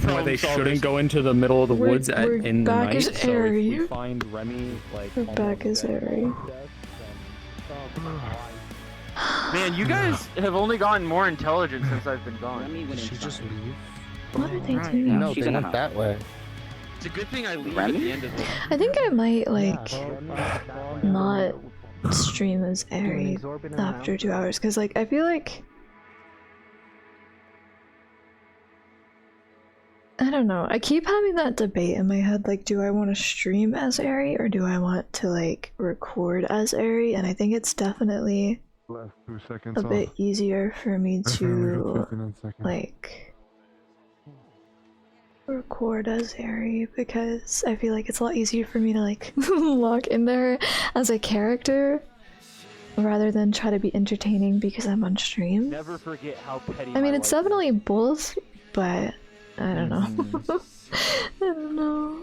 reason why they shouldn't go into the middle of the woods in the night. As Aeri. So if we find Remy, like, We're back as Aeri. Man, you guys have only gotten more intelligent since I've been gone. Did she just leave? What are they doing? No, they went that way. It's a good thing I leave at the end of this. I think I might, like, not stream as Aeri after 2 hours, because, like, I feel like... I don't know, I keep having that debate in my head, like, do I want to stream as Aeri, or do I want to, like, record as Aeri? And I think it's definitely a bit easier for me to, like, record as Aeri, because I feel like it's a lot easier for me to, like, log in there as a character rather than try to be entertaining because I'm on stream. Never forget how petty. I mean, it's definitely both, but I don't know. I don't know.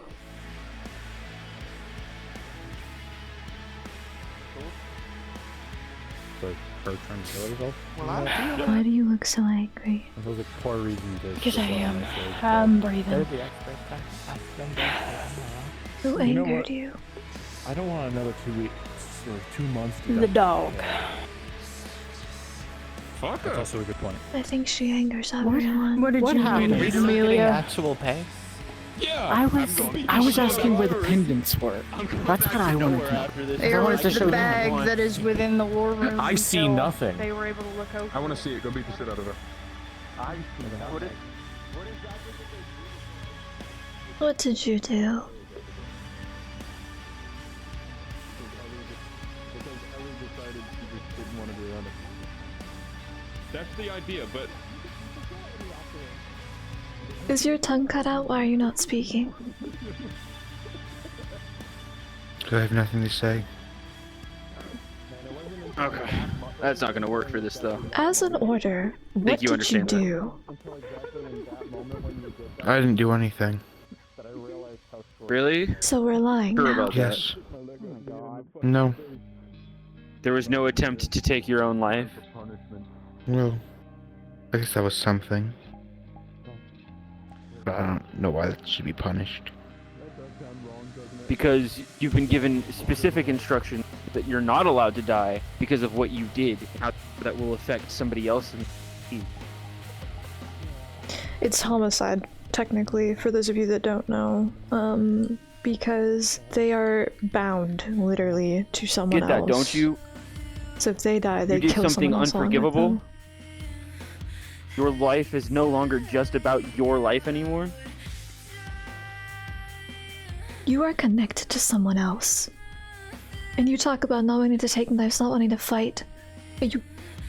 So, her trying to kill herself? Why do you look so angry? That was a poor reason to. Because I am. I'm breathing. Who angered you? I don't want another 2 weeks or 2 months to The dog. Fuck her. That's also a good point. I think she angers everyone. What did you happened? mean, Amelia? Actual pay? Yeah. I was asking where the pendants were. That's what I wanted to know. They wanted to the show them. bag that is within the war room. I see until nothing. They were able to look over. I want to see it. Go beat the shit out of her. What did you do? That's the idea, but Is your tongue cut out? Why are you not speaking? I have nothing to say. Okay. That's not gonna work for this though. As an order, what Think you did you understand that. do? I didn't do anything. Really? So we're lying Sure now. about Yes. No. that. There was no attempt to take your own life. Well, I guess that was something. But I don't know why that should be punished. Because you've been given specific instructions that you're not allowed to die because of what you did. How that will affect somebody else. It's homicide, technically, for those of you that don't know. Because they are bound, literally, to someone Get that, else. don't you? So if they die, they You did kill something someone else along with unforgivable. them. Your life is no longer just about your life anymore. You are connected to someone else. And you talk about not wanting to take knives, not wanting to fight. But you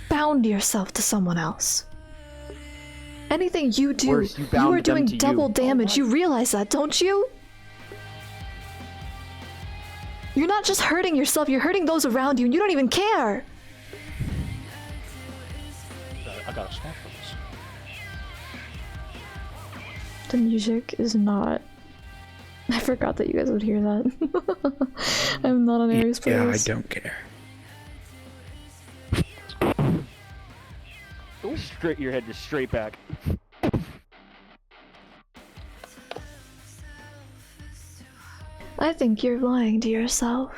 bound yourself to someone else. Anything you do, Worse, you you bound are them doing to double you. damage. You realize that, don't you? You're not just hurting yourself, you're hurting those around you, and you don't even care! I got a snack for this. The music is not... I forgot that you guys would hear that. I'm not on Aeri's playlist. Yeah, I don't care. Straight your head just straight back. I think you're lying to yourself.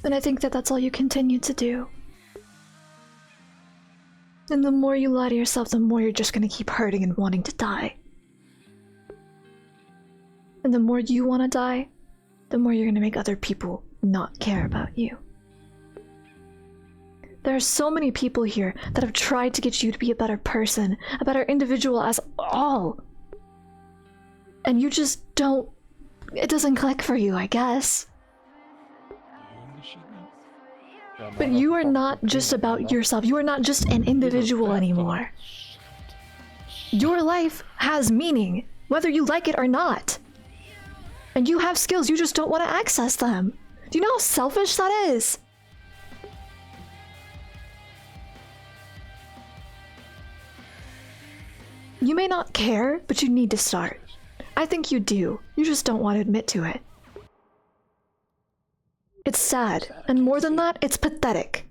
And I think that that's all you continue to do. And the more you lie to yourself, the more you're just gonna keep hurting and wanting to die. And the more you want to die, the more you're gonna make other people not care about you. There are so many people here that have tried to get you to be a better person, a better individual as all. And you just don't... It doesn't click for you, I guess. But you are not just about yourself. You are not just an individual anymore. Your life has meaning, whether you like it or not. And you have skills, you just don't want to access them. Do you know how selfish that is? You may not care, but you need to start. I think you do. You just don't want to admit to it. It's sad, and more than that, it's pathetic.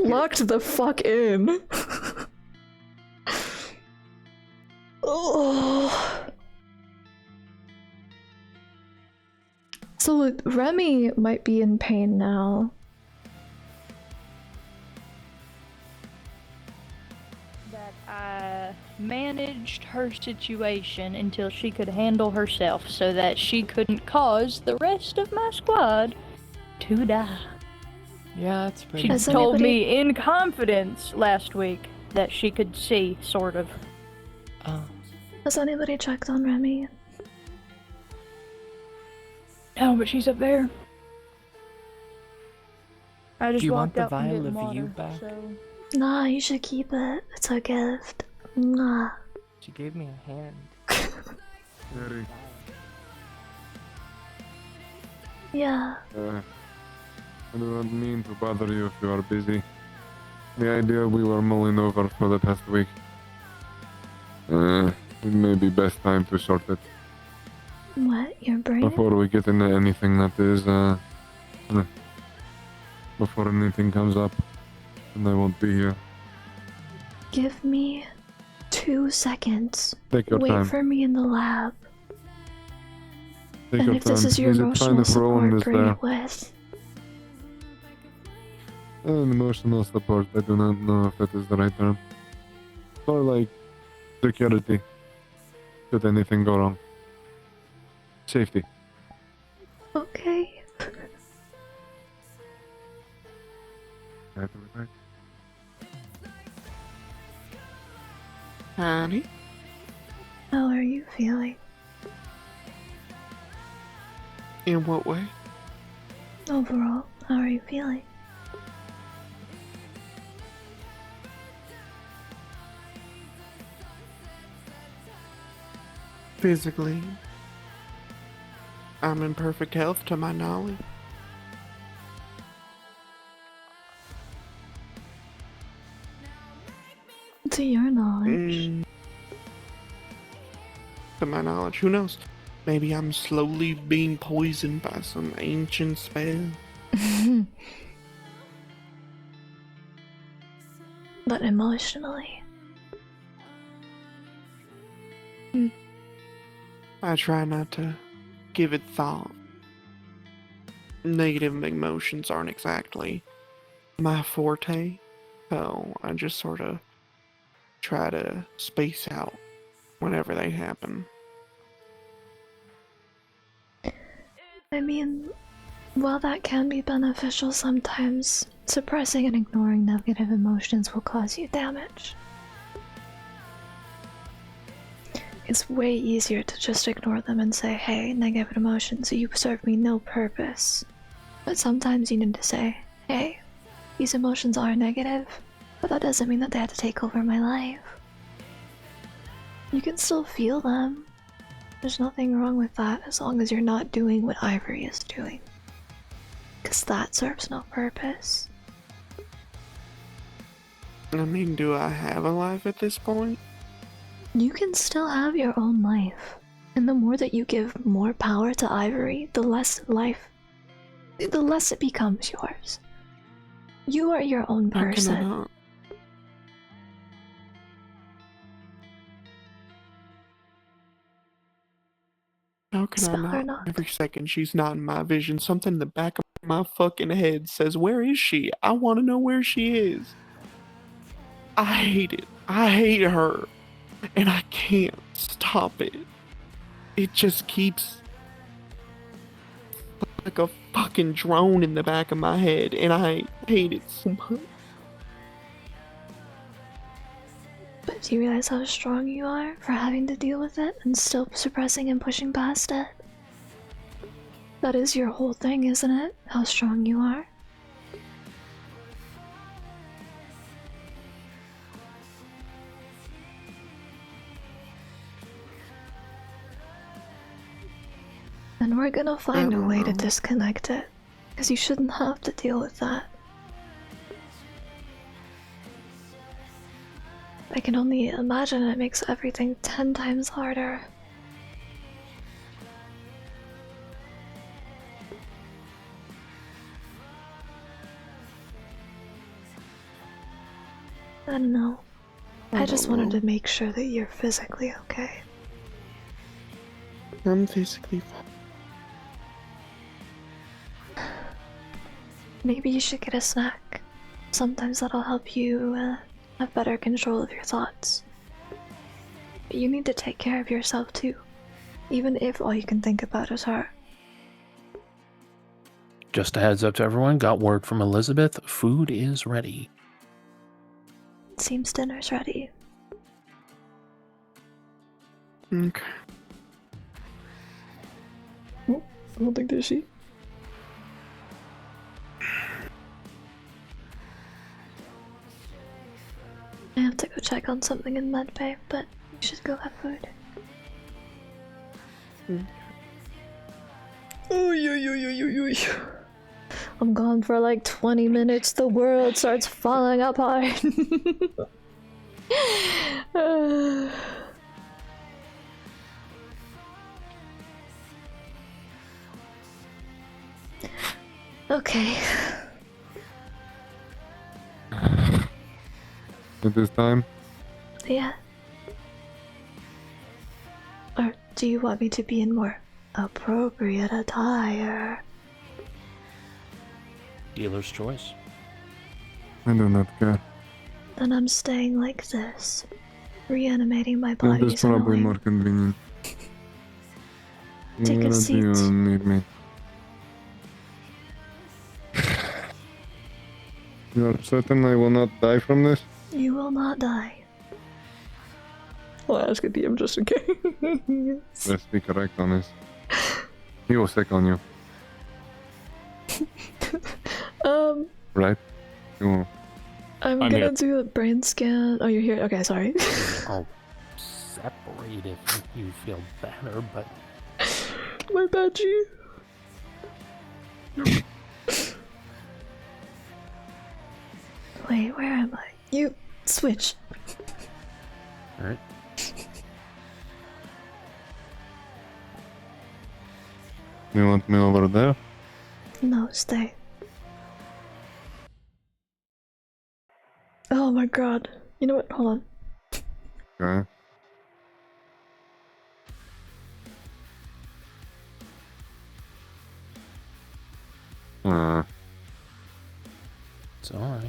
locked the fuck in. Oh. So Remy might be in pain now. That I managed her situation until she could handle herself so that she couldn't cause the rest of my squad to die. Yeah, that's pretty. She Has told anybody- me in confidence last week that she could see, sort of. Has anybody checked on Remy? No, but she's up there. I just Do you want walked the out from vial getting of water, you back? so... Nah, you should keep it. It's a gift. Nah. She gave me a hand. Aeri, Yeah. I do not mean to bother you if you are busy. The idea we were mulling over for the past week. It may be best time to sort it What? Your brain? before we get into anything that is, before anything comes up, and I won't be here. Give me 2 seconds. Take your Wait time. for me in the lab. Take And your if this time. is your Is it fine emotional if Rowan support, is bring there? it with. Emotional support, I do not know if that is the right term. Or like security. Should anything go wrong. Safety. Okay. Right, right. Honey? How are you feeling? In what way? Overall, how are you feeling? Physically, I'm in perfect health to my knowledge. To your knowledge. To my knowledge, who knows? Maybe I'm slowly being poisoned by some ancient spell. But emotionally. I try not to give it thought. Negative emotions aren't exactly my forte, so I just sort of try to space out whenever they happen. I mean, while that can be beneficial sometimes, suppressing and ignoring negative emotions will cause you damage. It's way easier to just ignore them and say, hey, negative emotions, you serve me no purpose. But sometimes you need to say, hey, these emotions are negative, but that doesn't mean that they have to take over my life. You can still feel them. There's nothing wrong with that as long as you're not doing what Ivory is doing. Because that serves no purpose. I mean, do I have a life at this point? You can still have your own life. And the more that you give more power to Ivory, the less it becomes yours. You are your own How can I person. not? How can Spell I or not? not? Every second she's not in my vision, something in the back of my fucking head says, where is she? I want to know where she is. I hate it. I hate her. And I can't stop it. It just keeps like a fucking drone in the back of my head, and I hate it so much. But do you realize how strong you are for having to deal with it and still suppressing and pushing past it? That is your whole thing, isn't it? How strong you are? And we're gonna find a way to disconnect it, because you shouldn't have to deal with that. I can only imagine it makes everything 10 times harder. I don't know. I just don't wanted know. to make sure that you're physically okay. I'm physically fine. Maybe you should get a snack. Sometimes that'll help you have better control of your thoughts. But you need to take care of yourself too, even if all you can think about is her. Just a heads up to everyone, got word from Elizabeth, food is ready. Seems dinner's ready. Okay. I don't think there's she. I have to go check on something in medbay, but you should go have food. I'm gone for like 20 minutes. The world starts falling apart. Okay. It is time. Yeah. Or do you want me to be in more appropriate attire? Dealer's choice. I do not care. Then I'm staying like this, reanimating my It body. is probably more convenient. Take a Where seat. do you need me? You are certain I will not die from this? You will not die. I'll ask a DM just in case. Let's be correct on this. He will sick on you, right? You will. I'm I'm gonna here. do a brain scan. Oh, you're here? Okay, sorry. I'll separate if you feel better, but My bad, G. Wait, where am I? You switch. alright. You want me over there? No, stay. Oh my god. You know what? Hold on. Okay. It's alright.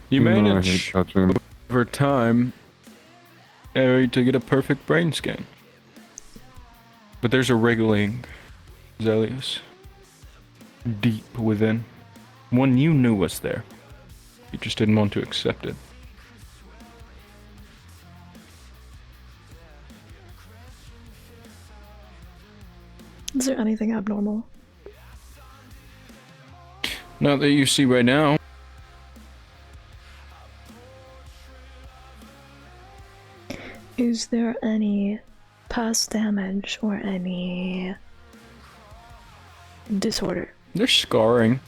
You no, I hate manage touching. over time, Aeri, to get a perfect brain scan. But there's a wriggling, Zelius, deep within. One you knew was there. You just didn't want to accept it. Is there anything abnormal? Not that you see right now. Is there any past damage or any disorder? There's scarring.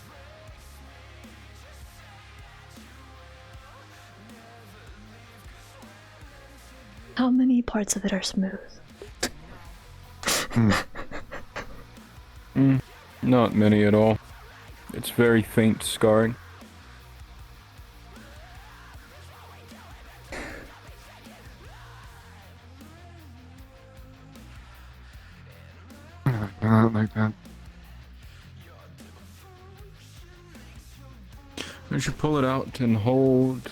How many parts of it are smooth? Not many at all. It's very faint scarring. Not like that. As you pull it out and hold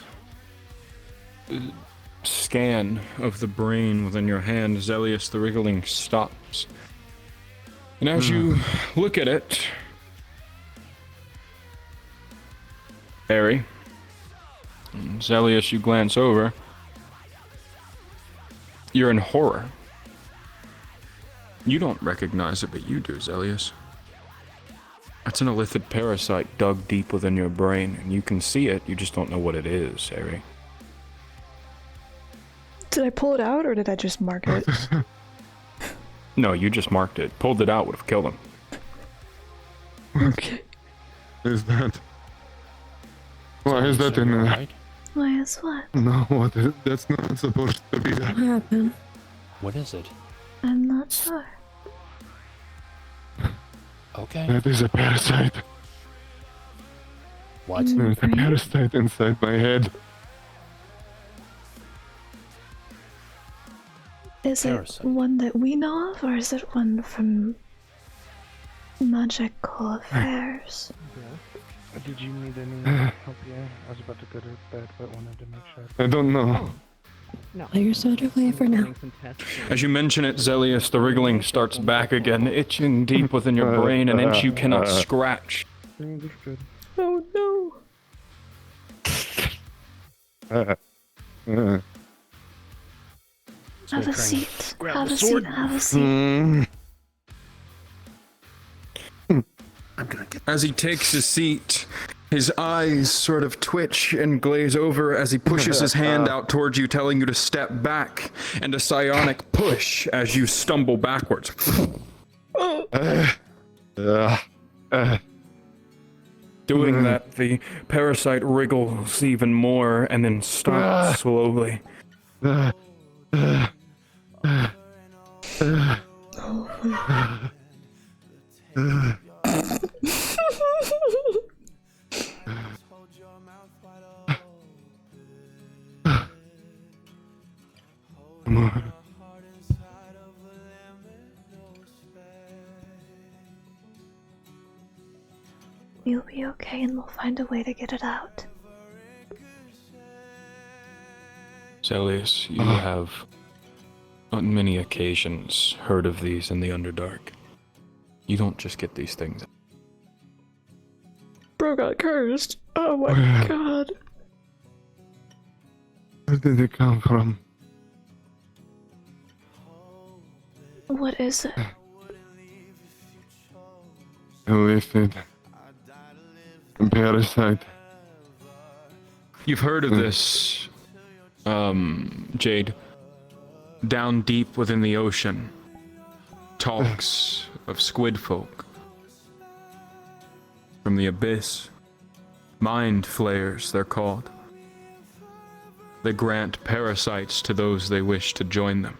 scan of the brain within your hand, Zelius, the wriggling stops. And as you look at it, Aeri, and Zelius, you glance over. You're in horror. You don't recognize it, but you do, Zelius. It's an illithid parasite dug deep within your brain, and you can see it, you just don't know what it is, Aeri. Did I pull it out or did I just mark it? No, you just marked it. Pulled it out would have killed him. Okay. Is that? Why is that in there? Right? Why is what? No, what is, that's not supposed to be there. What happened? What is it? I'm not sure. Okay. That is a parasite. What? There's a Brain? parasite inside my head. Is it Parasite. one that we know of, or is it one from magical affairs? Did you need any help here? I was about to go to bed, but wanted to make sure. I don't know. Play your soda away for now. As you mention it, Zelius, the wriggling starts back again, itching deep within your brain, an inch you cannot scratch. Understood. Oh no! Have a seat. Have a seat. Have a seat. As he takes a seat, his eyes sort of twitch and glaze over as he pushes his hand out towards you, telling you to step back, and a psionic push as you stumble backwards. Doing that, the parasite wriggles even more and then stops slowly. You'll be okay, and we'll find a way to get it out. Zelius, you have on many occasions heard of these in the Underdark. You don't just get these things. Bro got cursed. Oh my god. Where did it come from? What is it? A lifted parasite. You've heard of this, Jade. Down deep within the ocean, talks of squid folk. From the abyss, mind flayers they're called. They grant parasites to those they wish to join them.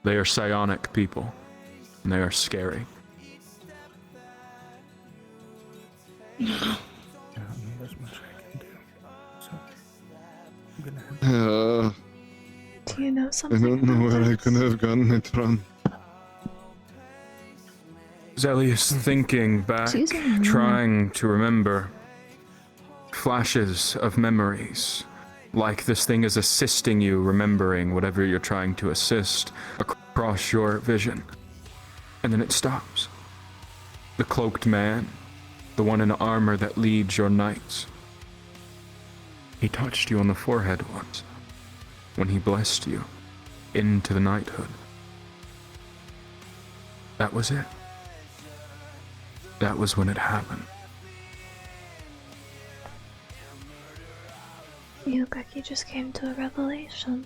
They are psionic people, and they are scary. There's much I can do. So, I'm gonna have Do you know I something? don't know about where I this? could have gotten it from. Zelius thinking back, Excuse me. trying to remember. Flashes of memories. Like this thing is assisting you remembering whatever you're trying to assist across your vision. And then it stops. The cloaked man, the one in armor that leads your knights. He touched you on the forehead once, when he blessed you into the knighthood. That was it. That was when it happened. You look like you just came to a revelation.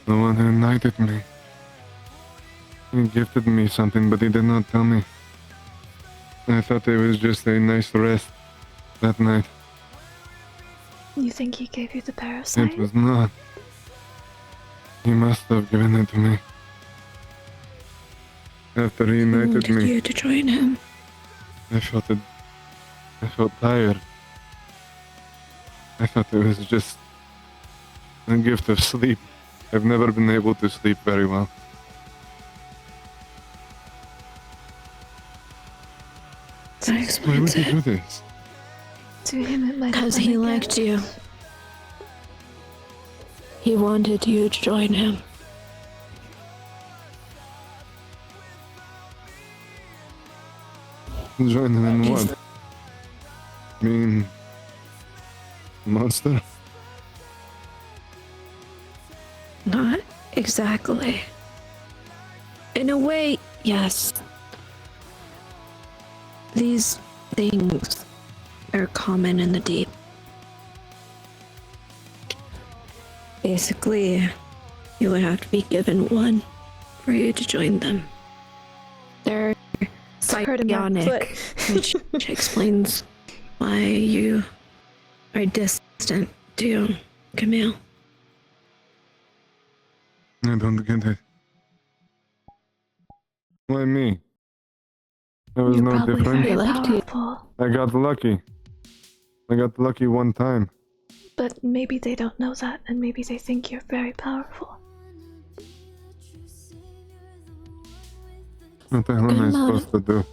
The one who knighted me. He gifted me something, but he did not tell me. I thought it was just a nice rest that night. You think he gave you the parasite? It was not. He must have given it to me. After he knighted Wanted me, you to join him. I felt tired. I thought it was just a gift of sleep. I've never been able to sleep very well. That Why explains would you do it. this? To him, it might have Because been he a liked gift. you. He wanted you to join him. Join him in what? Being a monster? Not exactly. In a way, yes. These things are common in the deep. Basically, you would have to be given one for you to join them. They're Hurt him on the psionic, which explains why you are distant to Camille. I don't get it. Why me? There was You're no probably difference. very Like to- powerful, I got lucky. I got lucky one time. but maybe they don't know that, and maybe they think you're very powerful. What the hell am I supposed to do?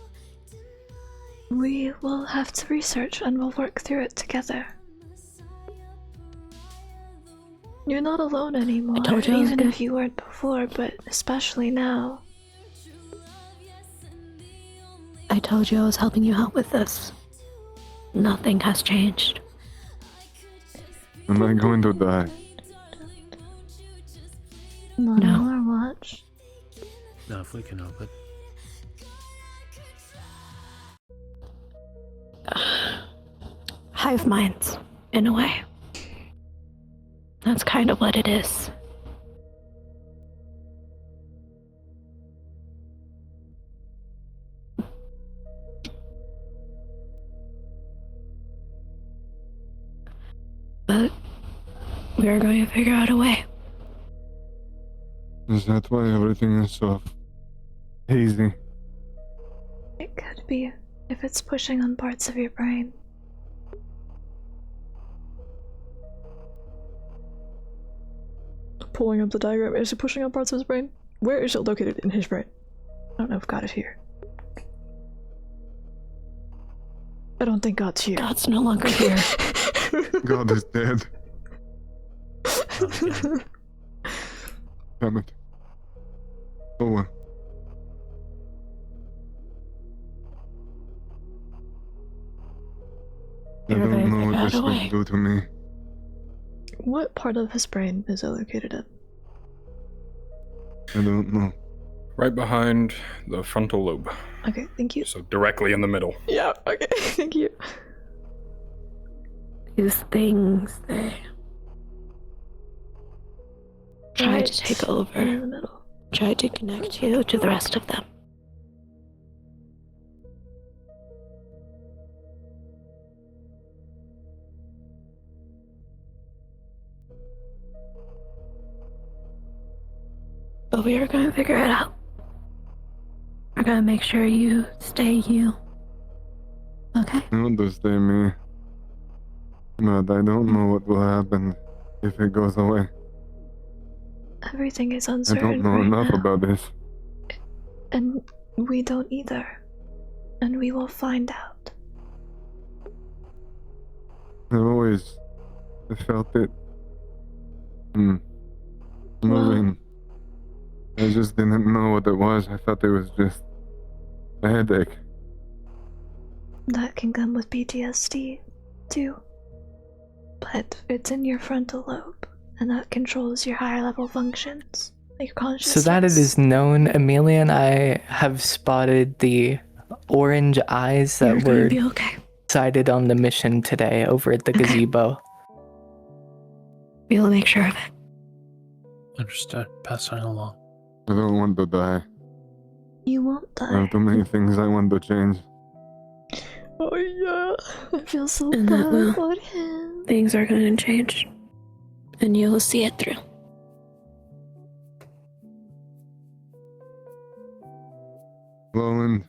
We will have to research and we'll work through it together. You're not alone anymore, told you I was even good. if you weren't before, but especially now. I told you I was helping you out with this. Nothing has changed. Am I going to die? Not No. on our watch. No, if we can help it. Hive minds, in a way. That's kind of what it is. But we are going to figure out a way. Is that why everything is so hazy? It could be, if it's pushing on parts of your brain. Pulling up the diagram, is it pushing on parts of his brain? Where is it located in his brain? I don't know if God is here. I don't think God's here. God's no longer here. God is dead. Damn it. Oh well. I You're don't know going what to this figure out a way. will do to me. What part of his brain is it located in? I don't know. Right behind the frontal lobe. Okay, thank you. So directly in the middle. Yeah, okay, thank you. These things, they try Right to take in over, the middle. try to connect you to the rest of them. But we are going to figure it out. We're going to make sure you stay you. Okay? I want to stay me. But I don't know what will happen if it goes away. Everything is I uncertain don't know right enough now. about this. And we don't either. And we will find out. I've always felt it. Moving. I just didn't know what it was. I thought it was just a headache. That can come with PTSD, too. But it's in your frontal lobe, and that controls your higher level functions, like consciousness. So that it is known, Amelia and I have spotted the orange eyes You're that going were to be okay. sighted on the mission today over at the Okay. gazebo. We will make sure of it. Understood. Passing along. I don't want to die. You won't I die. have too many things I want to change. Oh yeah, I feel so And that bad will- about him. Things are going to change. And you'll see it through. Roland,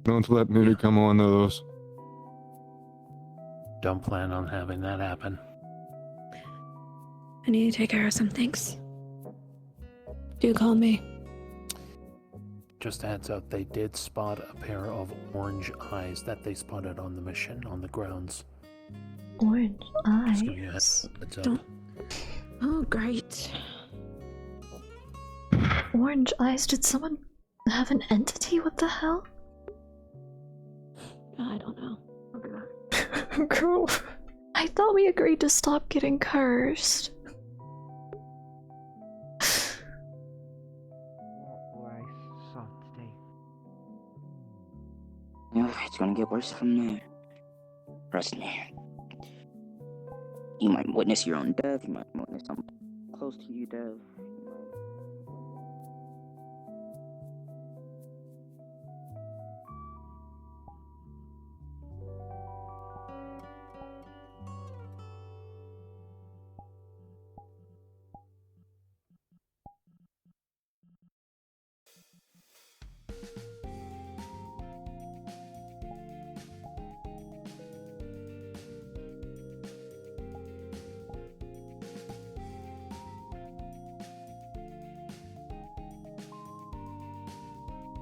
don't let me become one of those. Don't plan on having that happen. I need to take care of some things. Do call me. Just a heads up, they did spot a pair of orange eyes that they spotted on the mission on the grounds. Orange Just give you a eyes. heads up. Don't- Oh, great. Orange eyes? Did someone have an entity? What the hell? I don't know. I'll be back. Girl, I thought we agreed to stop getting cursed. Yeah, it's gonna get worse from there. Trust me. You might witness your own death, you might witness someone close to you death.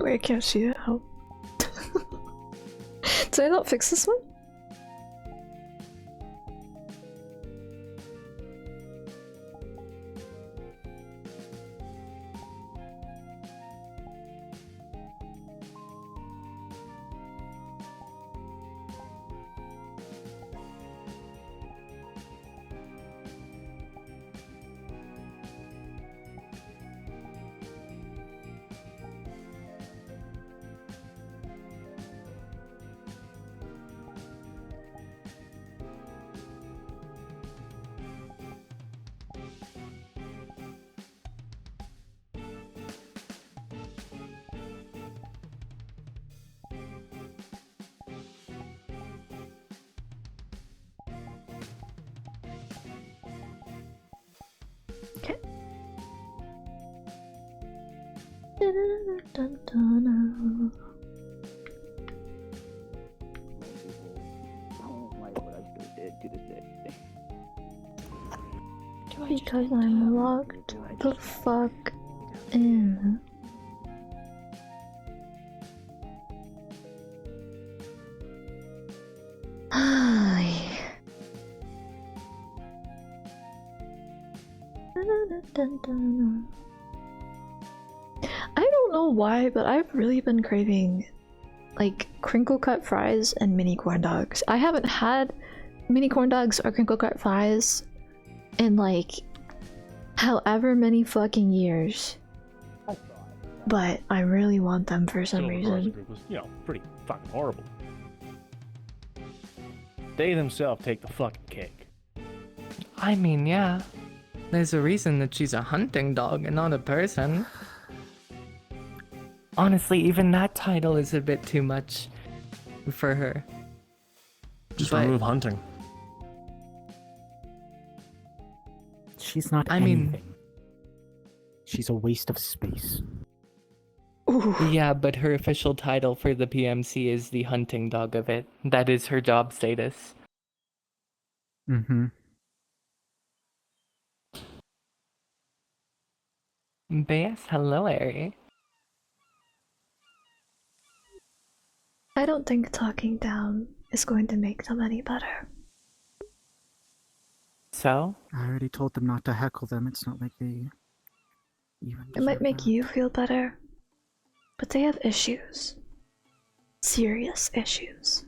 Wait, I can't see it. How? Did I not fix this one? Because I'm locked the fuck in. I don't know why, but I've really been craving like crinkle cut fries and mini corn dogs. I haven't had mini corn dogs or crinkle cut fries in like however many fucking years, but I really want them for some reason. Was, pretty fucking horrible. They themselves take the fucking cake. I mean, yeah. There's a reason that she's a hunting dog and not a person. Honestly, even that title is a bit too much for her. Just remove hunting. She's not anything. She's a waste of space. Ooh. Yeah, but her official title for the PMC is the hunting dog of it. That is her job status. Mm-hmm. But yes, hello, Aeri. I don't think talking down is going to make them any better. So? I already told them not to heckle them. It's not like they even. It might make you feel better, but they have issues. Serious issues.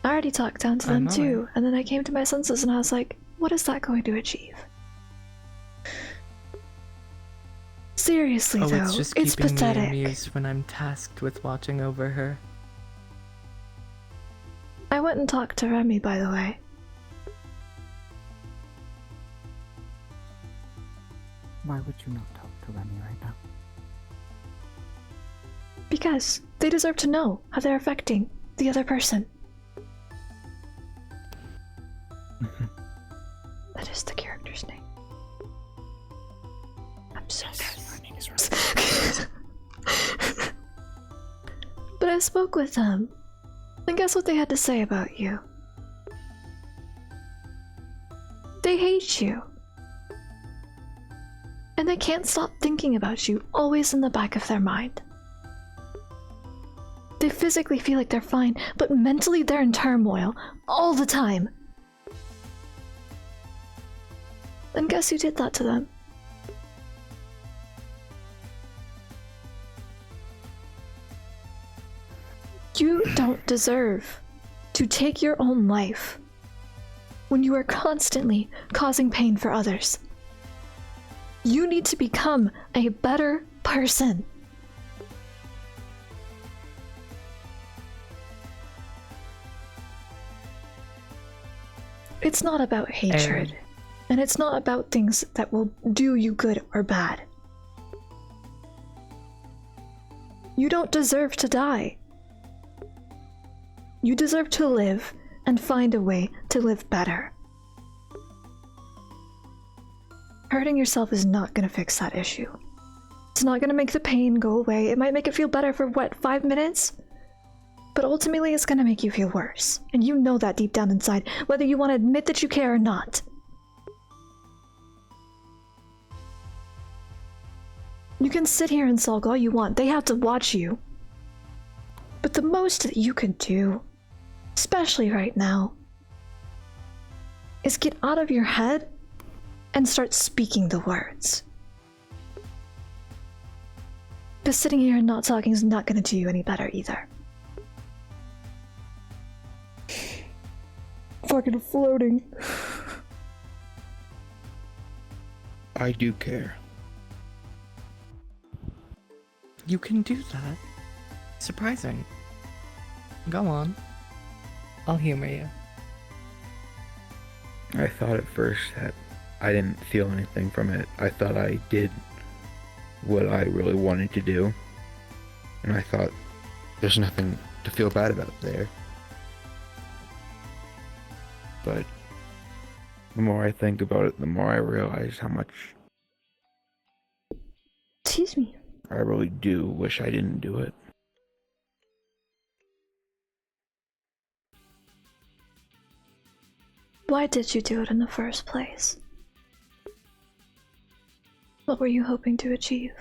I already talked down to them too, and then I came to my senses and I was like, what is that going to achieve? Seriously though, it's just it's keeping pathetic. me amused when I'm tasked with watching over her. I went and talked to Remy, by the way. Why would you not talk to Remy right now? Because they deserve to know how they're affecting the other person. That is the character's name. I'm so good. But I spoke with them, and guess what they had to say about you? They hate you. And they can't stop thinking about you, always in the back of their mind. They physically feel like they're fine, but mentally they're in turmoil, all the time. And guess who did that to them? You don't deserve to take your own life when you are constantly causing pain for others. You need to become a better person. It's not about hatred, and it's not about things that will do you good or bad. You don't deserve to die. You deserve to live and find a way to live better. Hurting yourself is not going to fix that issue. It's not going to make the pain go away. It might make it feel better for what, 5 minutes? But ultimately it's going to make you feel worse. And you know that deep down inside, whether you want to admit that you care or not. You can sit here and sulk all you want. They have to watch you. But the most that you could do, especially right now, is get out of your head and start speaking the words. Because sitting here and not talking is not going to do you any better either. Fucking floating. I do care. You can do that. Surprising. Go on. I'll humor you. I thought at first that I didn't feel anything from it. I thought I did what I really wanted to do. And I thought there's nothing to feel bad about there. But the more I think about it, the more I realize how much Excuse me. I really do wish I didn't do it. Why did you do it in the first place? What were you hoping to achieve?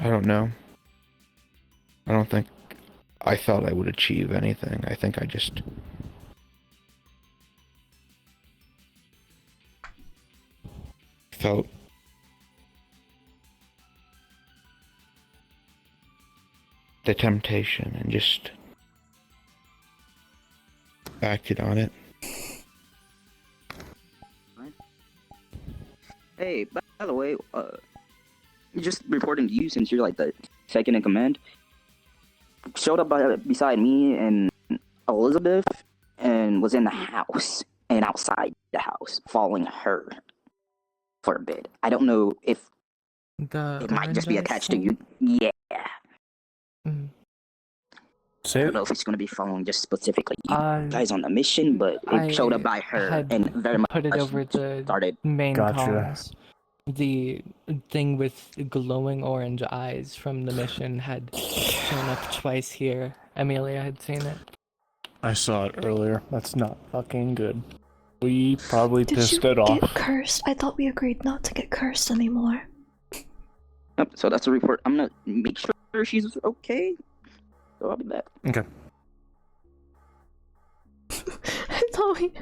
I don't know. I don't think I thought I would achieve anything. I think I just felt the temptation and just acted on it. Hey, by the way, just reporting to you since you're like the second in command. Showed up beside me and Elizabeth and was in the house and outside the house, following her for a bit. I don't know if it might just be attached to you. Yeah. I don't know if it's going to be following just specifically you guys on the mission, but it showed up by her and very much put it over the started. main comms. The thing with glowing orange eyes from the mission had shown up twice here. Amelia had seen it. I saw it earlier. That's not fucking good. We probably Did pissed you it off. get cursed? I thought we agreed not to get cursed anymore. Yep, so that's a report. I'm gonna make sure she's okay. So I'll be back. Okay. I thought we...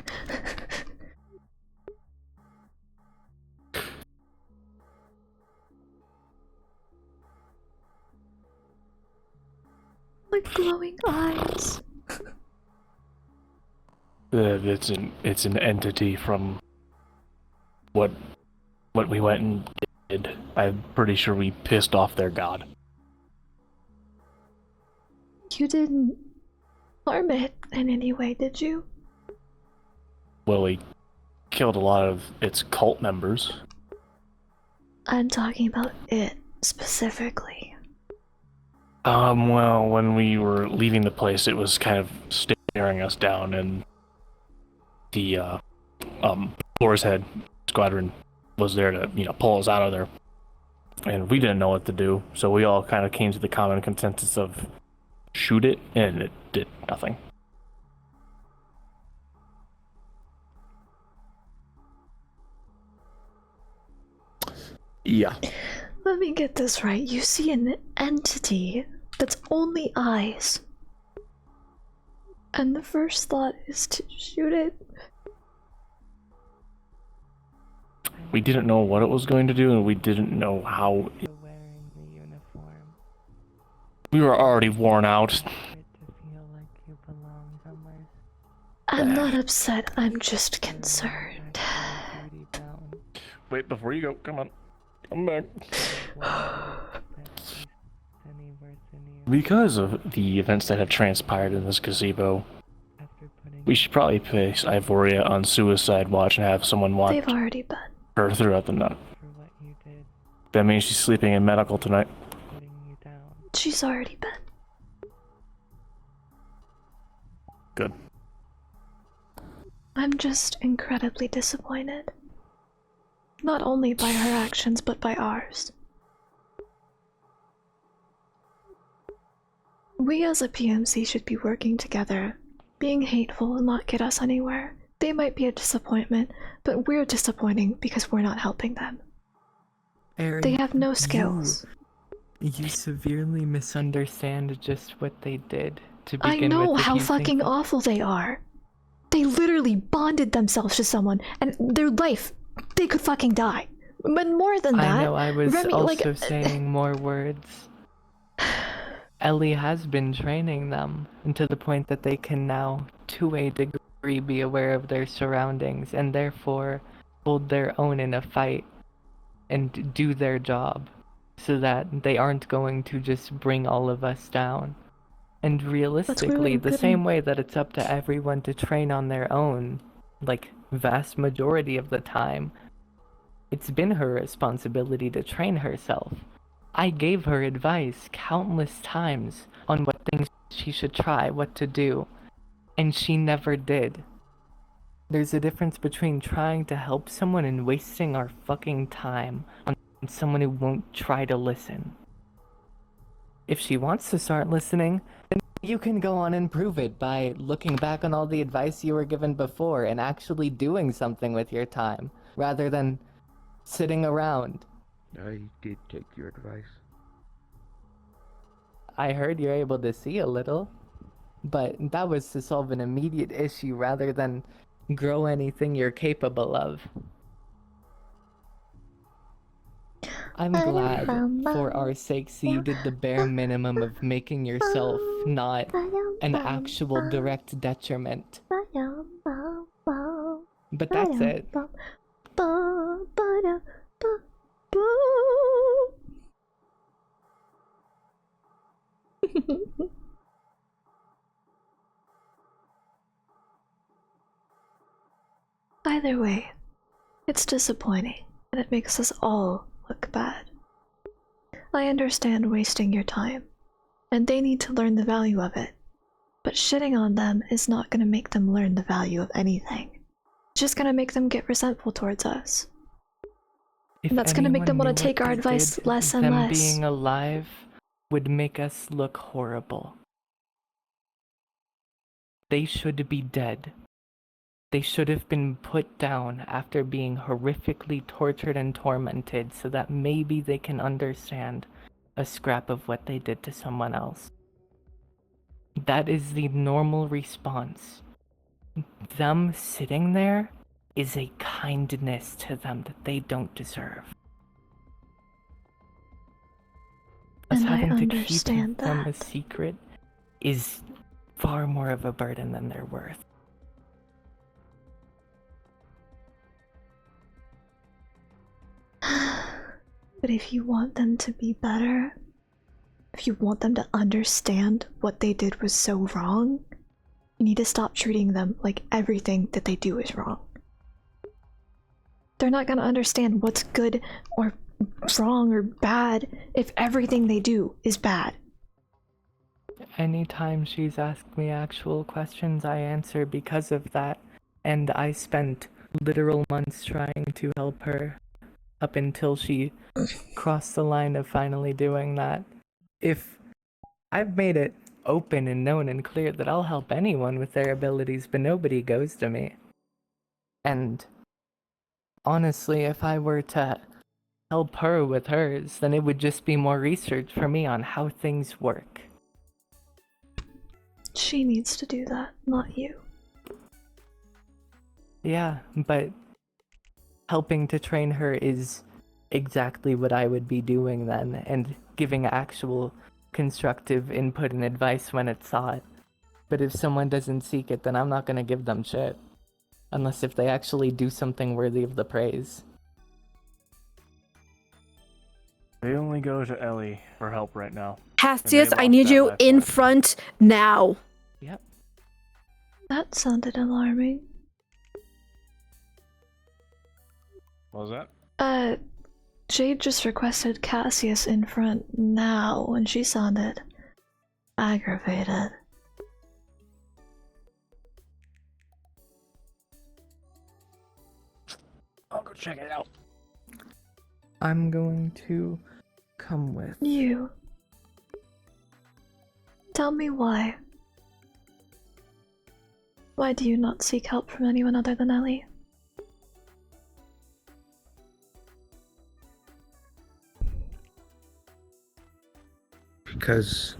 Like glowing eyes. It's an entity from what we went and did. I'm pretty sure we pissed off their god. You didn't harm it in any way, did you? Well, we killed a lot of its cult members. I'm talking about it specifically. Well, when we were leaving the place, it was kind of staring us down, and the Boar's Head Squadron was there to, pull us out of there. And we didn't know what to do, so we all kind of came to the common consensus of shoot it, and it did nothing. Yeah. Let me get this right. You see an entity that's only eyes. And the first thought is to shoot it. We didn't know what it was going to do, and we didn't know how. We were already worn out. I'm not upset, I'm just concerned. Wait, before you go, come on. Come back. Because of the events that have transpired in this gazebo, we should probably place Ivoria on suicide watch and have someone watch They've already been. her throughout the night. That means she's sleeping in medical tonight. She's already been. Good. I'm just incredibly disappointed. Not only by her actions, but by ours. We as a PMC should be working together. Being hateful will not get us anywhere. They might be a disappointment, but we're disappointing because we're not helping them. Aeri, They have no skills. You severely misunderstand just what they did to I begin know with. If how you think fucking that- awful they are. They literally bonded themselves to someone, and their life, they could fucking die. But more than that, I know I was Remy, also like, saying more words. Ellie has been training them, and to the point that they can now, to a degree, be aware of their surroundings, and therefore hold their own in a fight, and do their job, so that they aren't going to just bring all of us down. And realistically, the same way that it's up to everyone to train on their own, like, vast majority of the time, it's been her responsibility to train herself. I gave her advice countless times on what things she should try, what to do, and she never did. There's a difference between trying to help someone and wasting our fucking time on someone who won't try to listen. If she wants to start listening, then you can go on and prove it by looking back on all the advice you were given before and actually doing something with your time, rather than sitting around. I did take your advice. I heard you're able to see a little, but that was to solve an immediate issue rather than grow anything you're capable of. I'm glad, for our sakes, you did the bare minimum of making yourself not an actual direct detriment. But that's it. Either way, it's disappointing, and it makes us all look bad. I understand wasting your time, and they need to learn the value of it, but shitting on them is not going to make them learn the value of anything. It's just going to make them get resentful towards us. And that's going to make them want to take our advice less and them less. Being alive would make us look horrible. They should be dead. They should have been put down after being horrifically tortured and tormented so that maybe they can understand a scrap of what they did to someone else. That is the normal response. Them sitting there is a kindness to them that they don't deserve. Us And I having to keep understand them a that. secret is far more of a burden than they're worth. But if you want them to be better, if you want them to understand what they did was so wrong, you need to stop treating them like everything that they do is wrong. They're not gonna understand what's good or wrong or bad if everything they do is bad. Anytime she's asked me actual questions, I answer because of that, and I spent literal months trying to help her up until she crossed the line of finally doing that. If I've made it open and known and clear that I'll help anyone with their abilities, but nobody goes to me. And honestly, if I were to help her with hers, then it would just be more research for me on how things work. She needs to do that, not you. Yeah, but helping to train her is exactly what I would be doing then, and giving actual constructive input and advice when it's sought. But if someone doesn't seek it, then I'm not gonna give them shit. Unless if they actually do something worthy of the praise. They only go to Ellie for help right now. Cassius, I need you in front now. Yep. That sounded alarming. What was that? Jade just requested Cassius in front now, and she sounded aggravated. I'll go check it out. I'm going to come with. You. Tell me why. Why do you not seek help from anyone other than Ellie? Because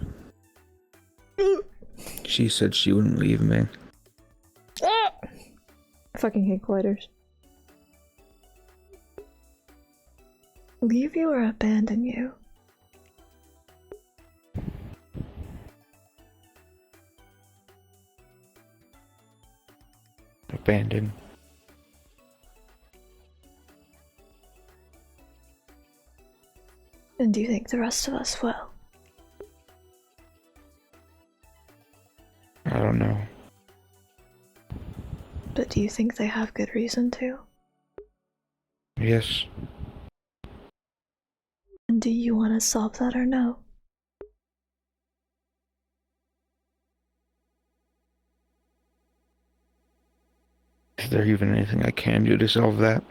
she said she wouldn't leave me. I fucking hate gliders. Leave you or abandon you? Abandon. And do you think the rest of us will? I don't know. But do you think they have good reason to? Yes. And do you want to solve that or no? Is there even anything I can do to solve that?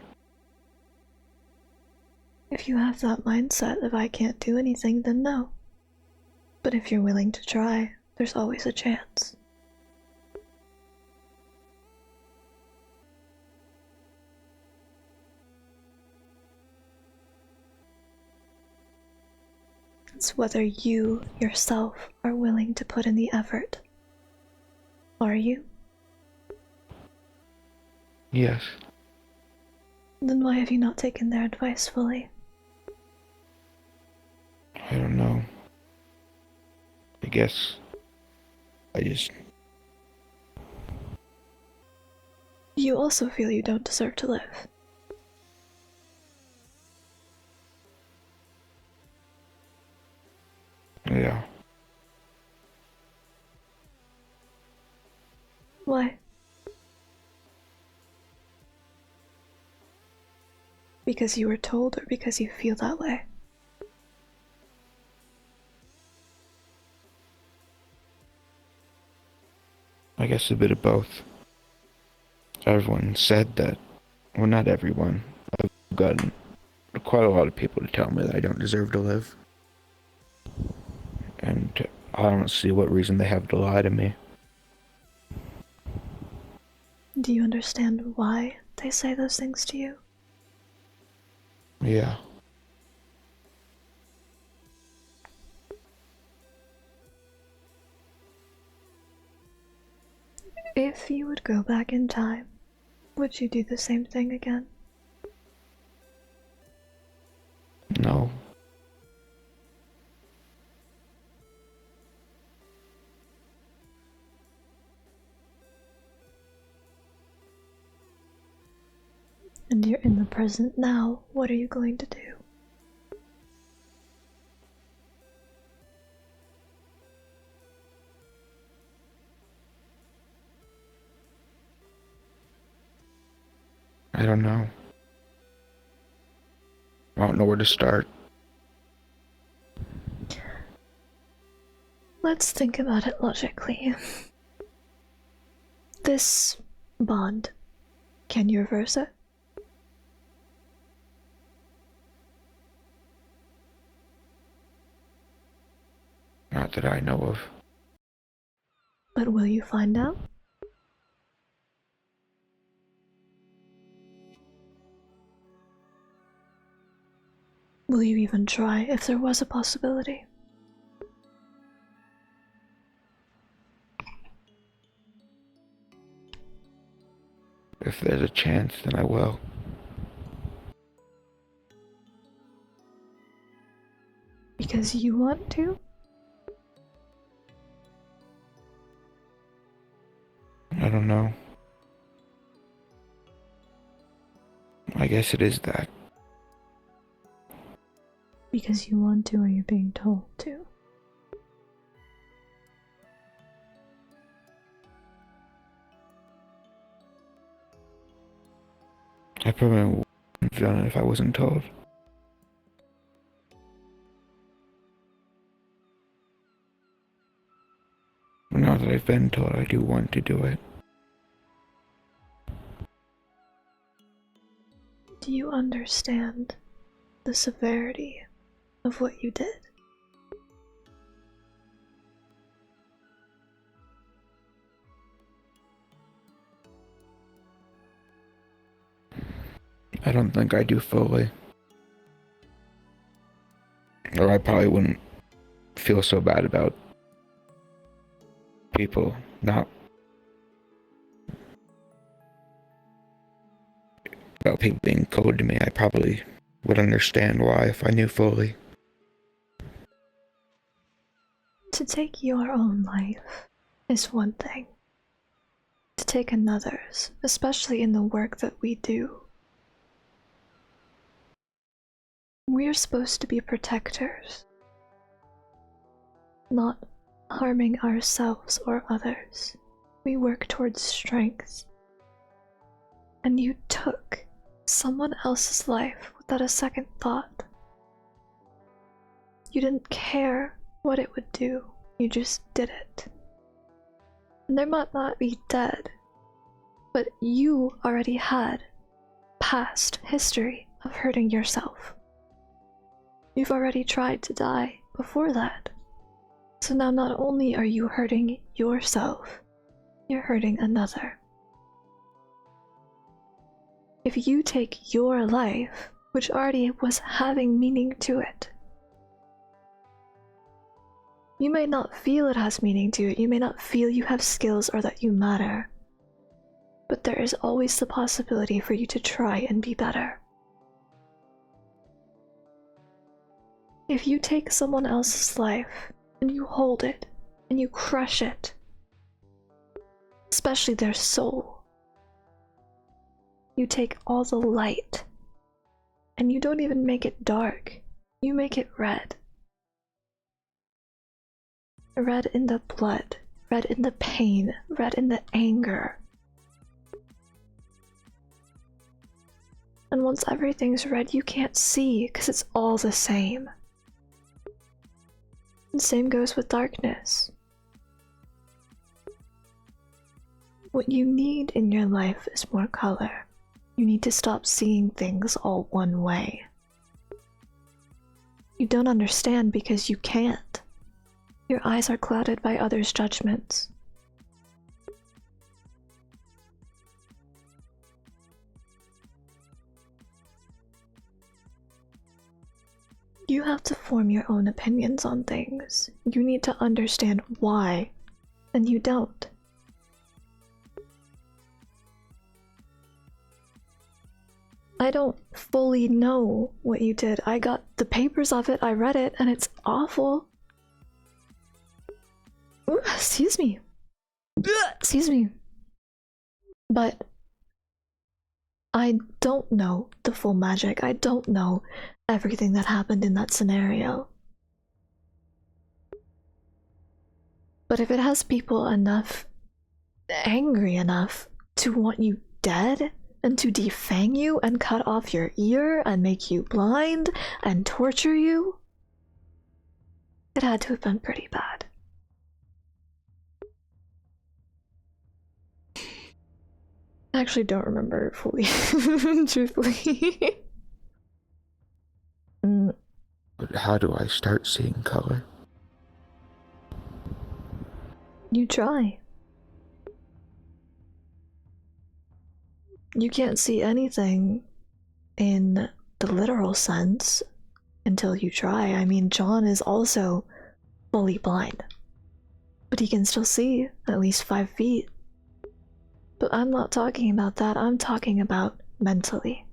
If you have that mindset of I can't do anything, then no. But if you're willing to try, there's always a chance. It's whether you, yourself, are willing to put in the effort. Are you? Yes. Then why have you not taken their advice fully? I don't know. I guess I just... You also feel you don't deserve to live. Yeah. Why? Because you were told, or because you feel that way? I guess a bit of both. Everyone said that. Well, not everyone. I've gotten quite a lot of people to tell me that I don't deserve to live. And I don't see what reason they have to lie to me. Do you understand why they say those things to you? Yeah. If you would go back in time, would you do the same thing again? No. And you're in the present now, what are you going to do? I don't know. I don't know where to start. Let's think about it logically. This bond, can you reverse it? Not that I know of. But will you find out? Will you even try if there was a possibility? If there's a chance, then I will. Because you want to? I don't know. I guess it is that. Because you want to or you're being told to? I probably wouldn't have done it if I wasn't told. But now that I've been told, I do want to do it. Do you understand the severity of what you did? I don't think I do fully. Or I probably wouldn't feel so bad about people not about people being cold to me. I probably would understand why if I knew fully. To take your own life is one thing. To take another's, especially in the work that we do. We're supposed to be protectors, not harming ourselves or others. We work towards strength. And you took someone else's life without a second thought. You didn't care what it would do, you just did it. And they might not be dead, but you already had past history of hurting yourself. You've already tried to die before that. So now not only are you hurting yourself, you're hurting another. If you take your life, which already was having meaning to it, you may not feel it has meaning to it, you may not feel you have skills or that you matter, but there is always the possibility for you to try and be better. If you take someone else's life and you hold it and you crush it, especially their soul, you take all the light and you don't even make it dark, you make it red. Red in the blood, red in the pain, red in the anger. And once everything's red, you can't see because it's all the same. And same goes with darkness. What you need in your life is more color. You need to stop seeing things all one way. You don't understand because you can't. Your eyes are clouded by others' judgments. You have to form your own opinions on things. You need to understand why, and you don't. I don't fully know what you did. I got the papers of it, I read it, and it's awful. Ooh, excuse me. Excuse me. But I don't know the full magic. I don't know everything that happened in that scenario. But if it has people enough, angry enough to want you dead and to defang you and cut off your ear and make you blind and torture you, it had to have been pretty bad. I actually don't remember fully, truthfully. But how do I start seeing color? You try. You can't see anything in the literal sense until you try. I mean, John is also fully blind, but he can still see at least 5 feet. But I'm not talking about that, I'm talking about mentally.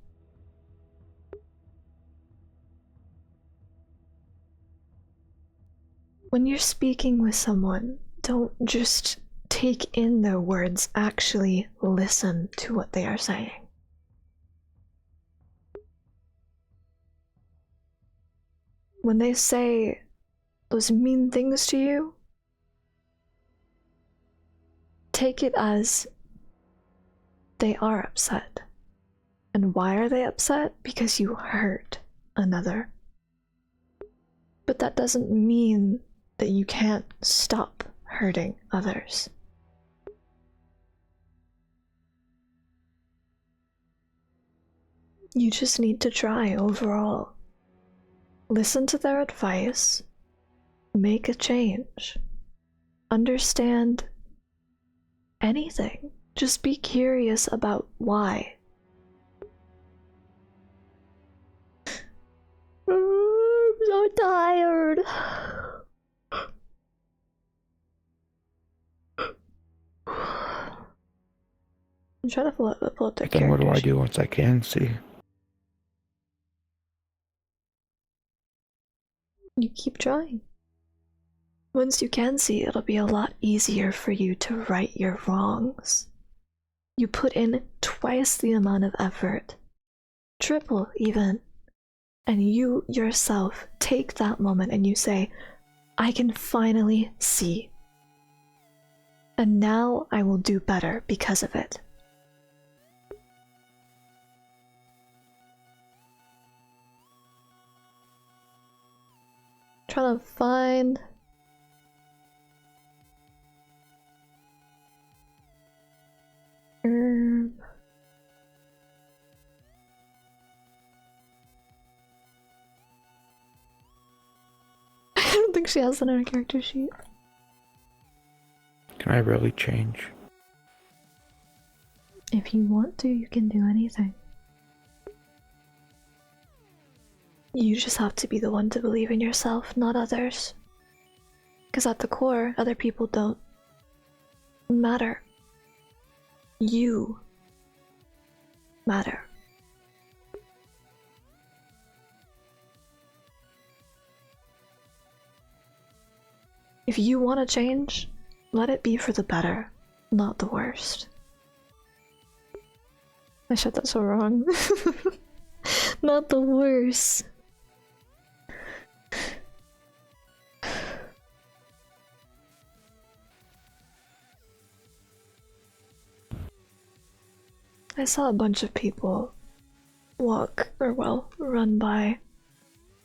When you're speaking with someone, don't just take in their words, actually listen to what they are saying. When they say those mean things to you, take it as they are upset. And why are they upset? Because you hurt another. But that doesn't mean that you can't stop hurting others. You just need to try overall. Listen to their advice, make a change, understand anything. Just be curious about why. I'm trying to pull up their Then what do I character do once I can see? You keep trying. Once you can see, it'll be a lot easier for you to right your wrongs. You put in twice the amount of effort, triple even, and you yourself take that moment and you say, I can finally see. And now I will do better because of it. Trying to find I don't think she has that on her character sheet. Can I really change? If you want to, you can do anything. You just have to be the one to believe in yourself, not others. Because at the core, other people don't matter. You matter. If you want to change, let it be for the better, not the worst. I said that so wrong. Not the worst. I saw a bunch of people run by.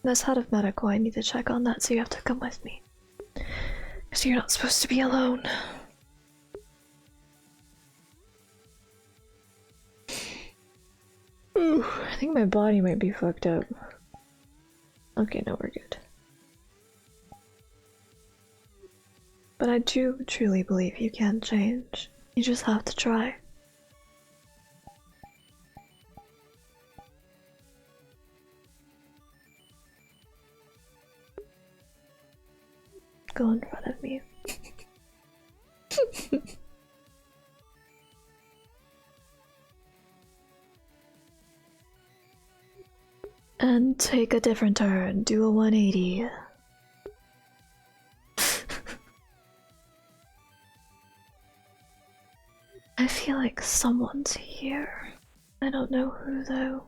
That's out of medical. I need to check on that, so you have to come with me. Because you're not supposed to be alone. Ooh, I think my body might be fucked up. Okay, no, we're good. But I do truly believe you can change. You just have to try. Go in front of me. And take a different turn. Do a 180. I feel like someone's here. I don't know who though.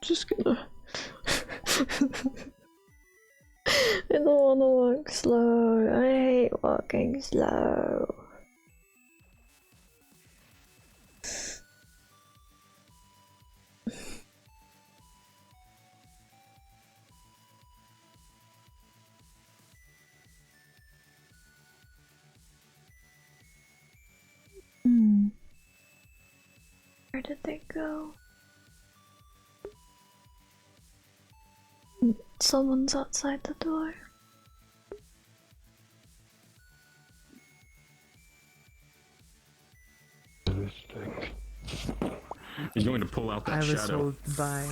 Just gonna. I don't wanna walk slow. I hate walking slow. Where did they go? Someone's outside the door. He's going to pull out that I was shadow. told by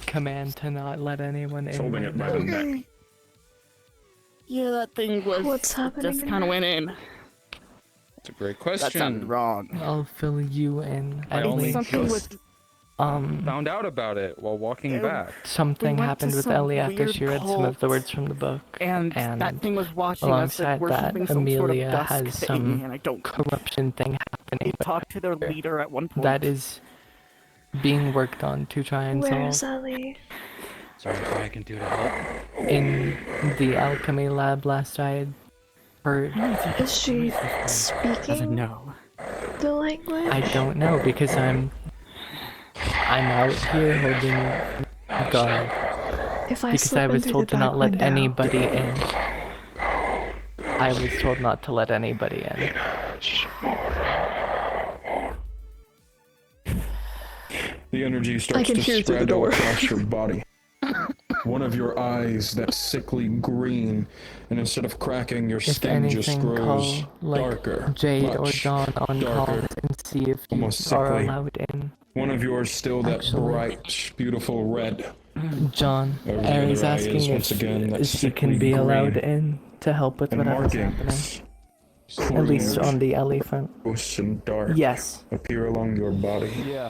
command to not let anyone in. Holding it by the neck. Yeah, that thing was. What's happening? Just kind of went in. It's a great question. That sounded wrong. I'll fill you in. I only something just found out about it while walking back. Something We went happened to with some Ellie after weird she read some of the cult, words from the book. And that thing was watching us. Alongside We're that, something some sort of Amelia dusk has thing, some and I don't. corruption thing happening. They talked to their leader at one point. That is being worked on to try and Where's solve. Ellie? Sorry, what I can do to help. In the alchemy lab last I had heard. Is she speaking No. the language? I don't know because I'm out here holding guard. If I Because slip I was in through told the to not back let window. anybody in. I was told not to let anybody in. The energy I starts can to hear through the spread door. across your body. One of your eyes, that sickly green, and instead of cracking, your If skin just anything, grows call like darker, Jade or much John on darker, calls and see if you almost are sickly. allowed in. One of yours still that Actually. bright, beautiful red, John, Over Aeri's the other eye asking is once again that if she sickly can be allowed green. in to help with And whatever's happening. markings, At least corners, on the elephant. ghosts and dark Yes. appear along your body. Yeah.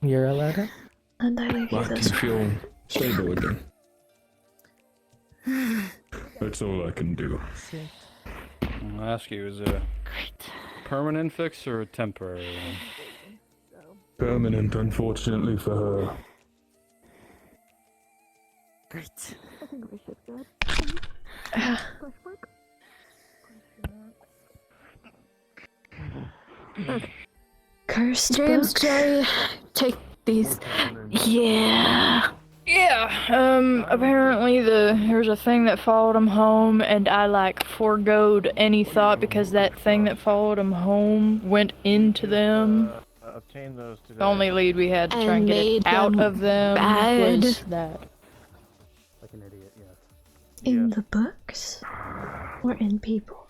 You're allowed in? And I leave you I can this way. feel stable again. That's all I can do. I'll ask you, is it a permanent fix or a temporary one? Permanent, unfortunately for her. Great. I think we should go. Cursed James, book? Jerry, take these. Yeah. Yeah, apparently there's a thing that followed him home, and I, like, foregoed any thought because that thing that followed him home went into them. Obtain those today. The only lead we had to try and And get made it out them of them bad. was that. Like an idiot, yes. In the books? Or in people?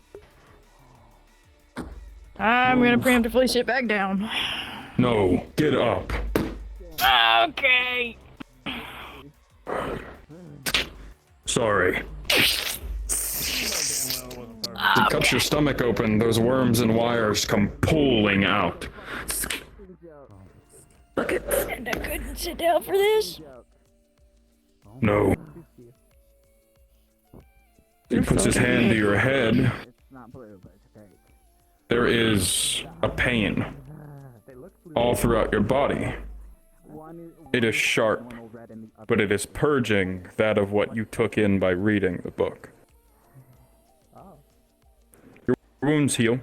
I'm gonna preemptively sit back down. No, get up. Okay. Sorry. It cuts your stomach open, those worms and wires come pulling out. And I couldn't sit down for this. No. He puts his hand to your head. There is a pain all throughout your body. It is sharp, but it is purging that of what you took in by reading the book. Your wounds heal,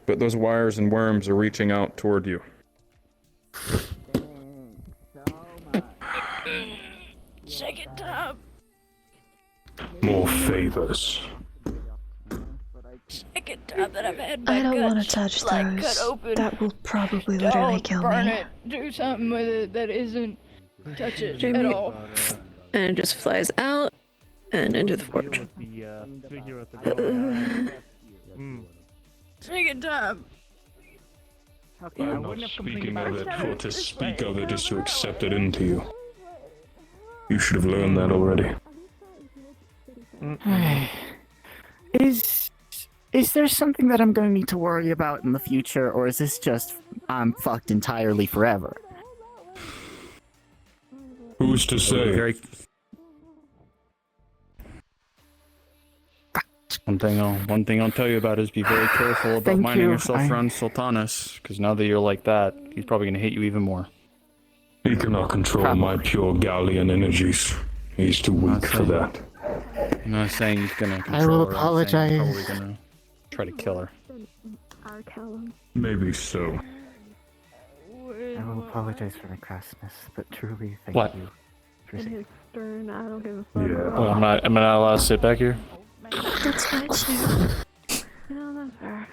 but those wires and worms are reaching out toward you. Second time. More favors. Second time that I've had my I don't want to guts, touch like, those. cut open. That will probably literally Don't kill burn me. it. Do something with it that isn't touch it Jamie- at all. And it just flies out and into the forge. Second time. Speaking of it, for to speak of it is to accept it into you. You should have learned that already. Is there something that I'm gonna need to worry about in the future, or is this just I'm fucked entirely forever? Who's to say? One thing I'll tell you about is be very careful about Thank minding you. yourself around Sultanas, because now that you're like that, he's probably gonna hate you even more. He cannot control my pure Gallian energies. He's too weak for that. I'm not saying he's gonna control I will her, I'm saying he's apologize. probably gonna try to kill her. Our Callum. Maybe so. I will apologize for my crassness, but truly thank What? you. For And saying- his stern, I don't give a fuck. Yeah. Oh, am I not allowed to sit back here? That's fine too. No, that's fair.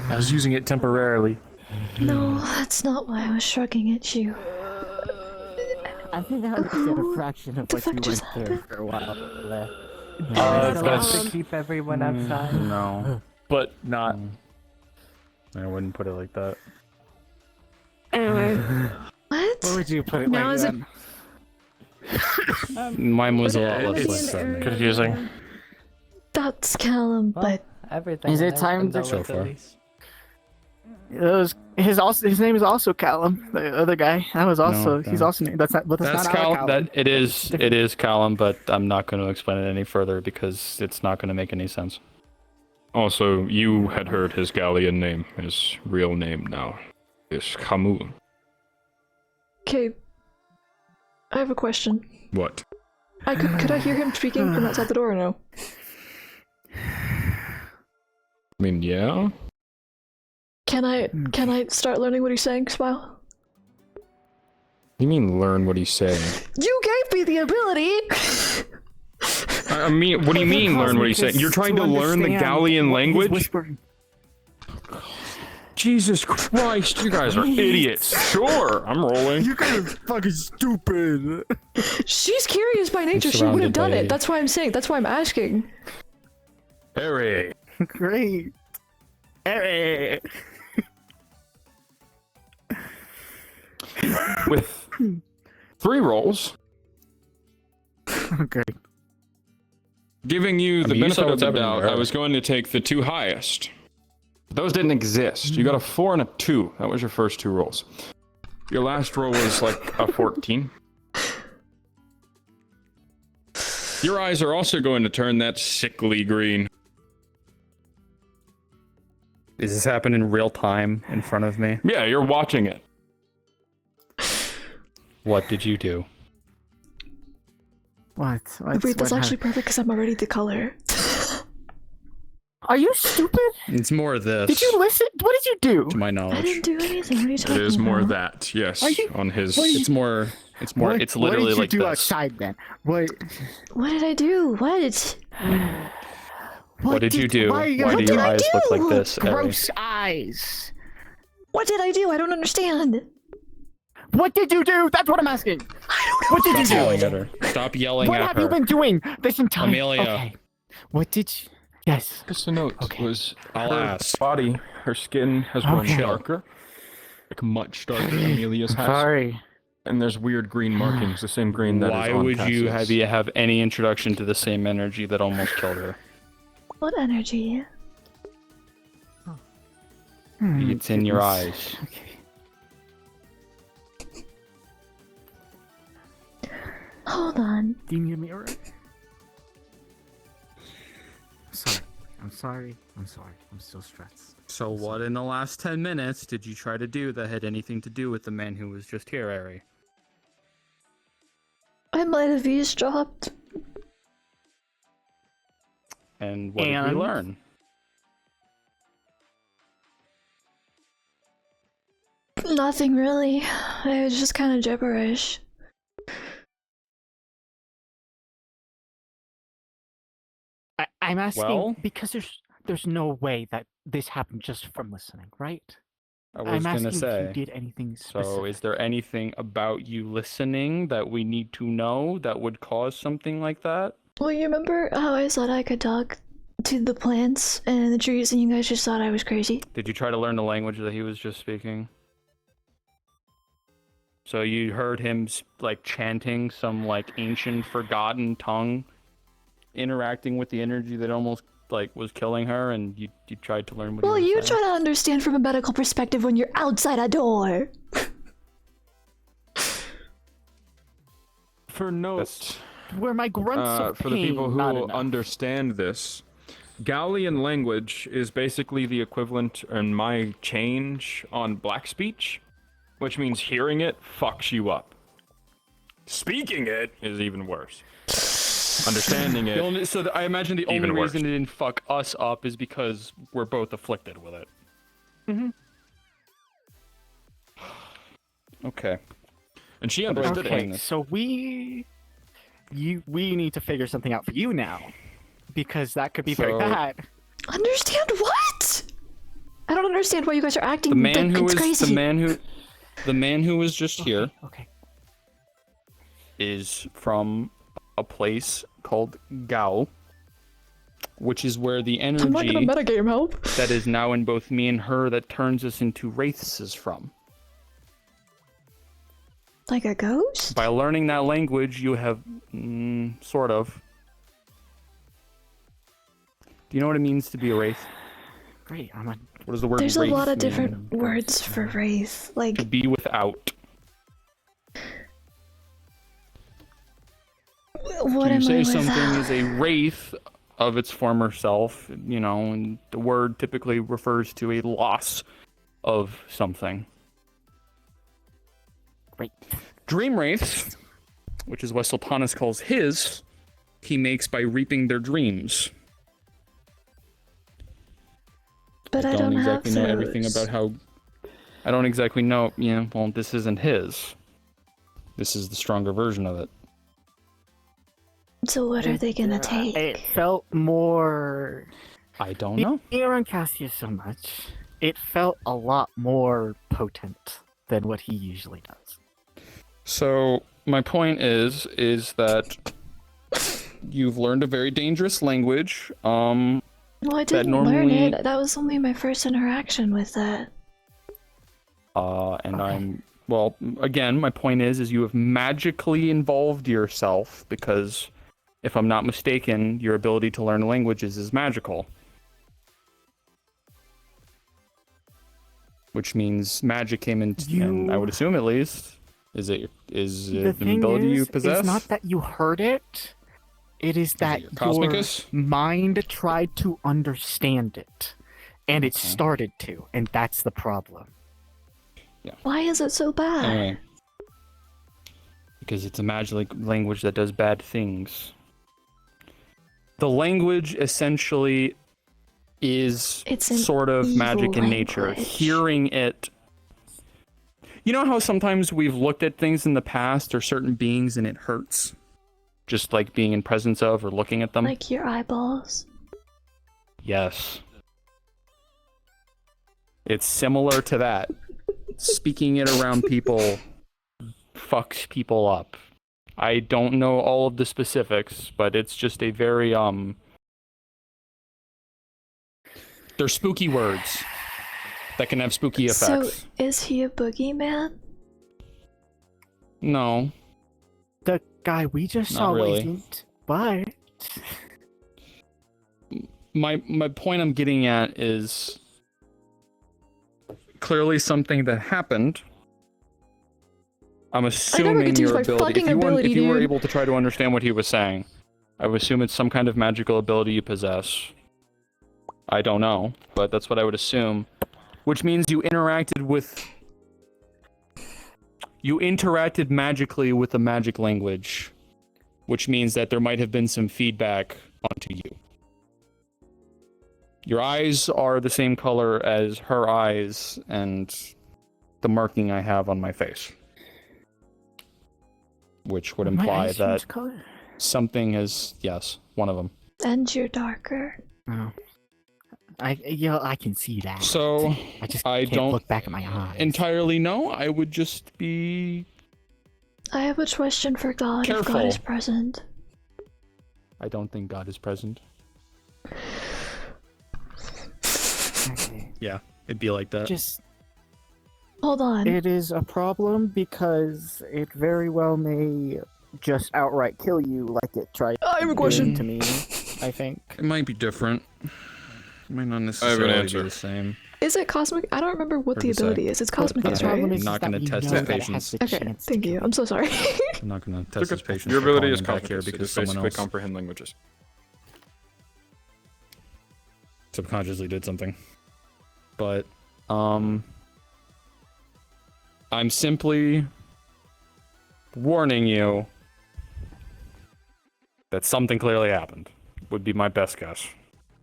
I was using it temporarily. No, that's not why I was shrugging at you. I think I understand a fraction of what you went just through for a while. That's to keep everyone outside. No, but not. I wouldn't put it like that. Anyway. What? What would you put it Now like is it- then? Mine was a lot It's less in the Confusing. That's Callum, but Everything. Is it has time been to- dealt with So far. at least. His name is also Callum, the other guy. That was also No, he's no. also named. That's not. But that's, That's not our Callum. Callum. That it is Callum, but I'm not going to explain it any further because it's not going to make any sense. Also, you had heard his Gallian name. His real name now is Hamu. okay. I have a question. What? Could I hear him speaking from outside the door or no? I mean, yeah. Can I start learning what he's saying, Smile? You mean learn what he's saying? You gave me the ability. I mean, what do you mean learn what he's saying? You're trying to learn the Gallian language? Jesus Christ, you guys are idiots. Sure, I'm rolling. You guys are fucking stupid. She's curious by nature. She would have done it. That's why I'm saying. That's why I'm asking. Aeri. Great. Aeri. With 3 rolls. Okay. Giving you the you benefit saw of what's the happening doubt, to I her. was going to take the 2 highest. Those didn't exist. You got a 4 and a 2. That was your first 2 rolls. Your last roll was like a 14. Your eyes are also going to turn that sickly green. Is this happening in real time in front of me? Yeah, you're watching it. What did you do? What? Wait, that's actually perfect because I'm already the color. Are you stupid? It's more of this. Did you listen? What did you do? To my I knowledge. didn't do anything. What are you talking It is more about? that, yes, Are you- on his... what are you- It's more. It's more. What, It's literally what did you like do this. outside then? What? What did I do? What? What did you do? Why, Why do your eyes look like this, Aeri? Gross eyes. What did I do? I don't understand. What did you do? That's what I'm asking. What did you Stop do? yelling at her. Stop yelling What at have her. you been doing this entire? Amelia. Okay. What did you? Yes. Just a note was I'll her ask. body, her skin has grown Okay. darker. Like much darker than Amelia's has. Sorry. And there's weird green markings, the same green that is Why on would you Cassius. have any introduction to the same energy that almost killed her? What energy? It's in your eyes. Hold on. Do you need a mirror? I'm sorry. I'm still stressed. So what in the last 10 minutes did you try to do that had anything to do with the man who was just here, Aeri? I might have eavesdropped. And what did we learn? Nothing really. It was just kind of gibberish. I'm asking Well? because there's no way that this happened just from listening, right? I was I'm gonna asking say. if you did anything specific. So is there anything about you listening that we need to know that would cause something like that? Well, you remember how I said I could talk to the plants and the trees and you guys just thought I was crazy? Did you try to learn the language that he was just speaking? So you heard him like chanting some like ancient forgotten tongue, interacting with the energy that almost like was killing her, and you tried to learn what Well, he you was saying? try to understand from a medical perspective when you're outside a door. For note, Where my grunts of for the pain, people not who enough. understand this, Gallian language is basically the equivalent in my change on Black Speech, which means hearing it fucks you up. Speaking it is even worse. Understanding it. So I imagine the only even worse. reason it didn't fuck us up is because we're both afflicted with it. Mm-hmm. Okay. And she understood Okay, it. so we need to figure something out for you now, because that could be very So- bad. Understand what? I don't understand why you guys are acting The man like who it's was crazy. the man who was just here Okay. is from a place called Gao, which is where the I'm not gonna energy metagame help. that is now in both me and her that turns us into wraiths is from. Like a ghost? By learning that language, you have sort of. Do you know what it means to be a wraith? Great. What does the word There's a wraith lot of mean? different words for wraith. To Like, be without. what To am say I something without? is a wraith of its former self, you know, and the word typically refers to a loss of something. Great. Dream wraiths, which is what Sultanas calls his, he makes by reaping their dreams. But I don't have exactly know everything those. about how. I don't exactly know. Yeah, well, this isn't his. This is the stronger version of it. So what are they gonna take? It felt more. I don't know. Being around Cassius so much, it felt a lot more potent than what he usually does. So my point is that you've learned a very dangerous language. Well, I didn't learn it. That was only my first interaction with that. And I'm Well, again, my point is you have magically involved yourself because, if I'm not mistaken, your ability to learn languages is magical. Which means magic came into, and I would assume at least, is it The an thing ability you is, possess? it's not that you heard it. It is that your your Cosmicus? mind tried to understand it, and it started to, and that's the problem. Yeah. Why is it so bad? Anyway. Because it's a magic language that does bad things. The language essentially is It's an sort of evil magic in nature. language. Hearing it. You know how sometimes we've looked at things in the past or certain beings and it hurts? Just like being in presence of or looking at them? Like your eyeballs. Yes. It's similar to that. Speaking it around people fucks people up. I don't know all of the specifics, but it's just a very they're spooky words that can have spooky effects. So, is he a boogeyman? No. The guy we just Not saw really. wasn't, but My point I'm getting at is clearly something that happened. I'm assuming confused your my ability. fucking If you ability, were dude. able to try to understand what he was saying, I would assume it's some kind of magical ability you possess. I don't know, but that's what I would assume. Which means you interacted magically with the magic language, which means that there might have been some feedback onto you. Your eyes are the same color as her eyes and the marking I have on my face. Which would my imply eyes that change color. something is, yes, one of them. And you're darker. Oh. I can see that. So, I just I can't don't look back at my eyes. entirely know. I would just be... I have a question for God if God Careful. is present. I don't think God is present. Okay. Yeah, it'd be like that. Just Hold on. it is a problem because it very well may just outright kill you like it tried I have a to question. to me, I think. It might be different. It might not I have an necessarily be answer. the same. Is it cosmic? I don't remember what the Hard to say. ability is. It's cosmic, The right? problem is I'm not that gonna we test know his that it has patience. the Okay, chance thank to you. kill I'm so sorry. I'm not going to test his patience. Your for ability calling is him back here Cosmicus. It because is someone basically else comprehend languages. subconsciously did something. But, I'm simply warning you that something clearly happened, would be my best guess.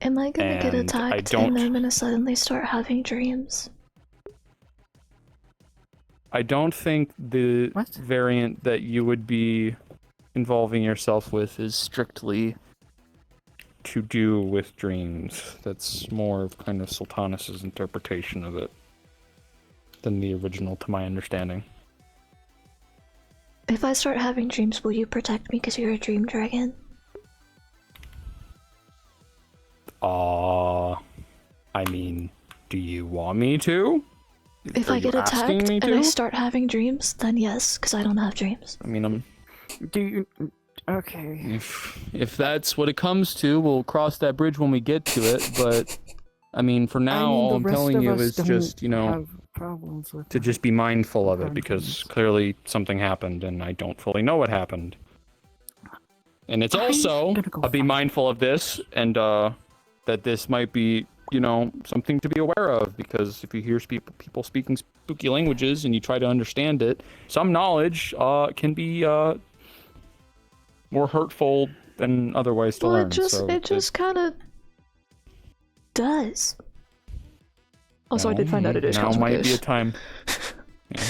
Am I gonna get And I attacked don't- and I'm gonna suddenly start having dreams? I don't think the variant that you would be involving yourself with is strictly to do with dreams. That's more of kind of Sultanis's interpretation of it than the original, to my understanding. If I start having dreams, will you protect me because you're a dream dragon? I mean, do you want me to? If Are I get you asking attacked me and to? I start having dreams, then yes, because I don't have dreams. I mean, Do you... Okay. if that's what it comes to, we'll cross that bridge when we get to it, but I mean, for now, all I'm telling you is just, you know, have problems with to just be mindful of it, because clearly something happened and I don't fully know what happened. And it's also a be mindful of this, and that this might be, you know, something to be aware of, because if you hear people speaking spooky languages and you try to understand it, some knowledge can be more hurtful than otherwise to Well, learn. it just kind of does. Also, I did find out it is now might be a cosmic-ish. time.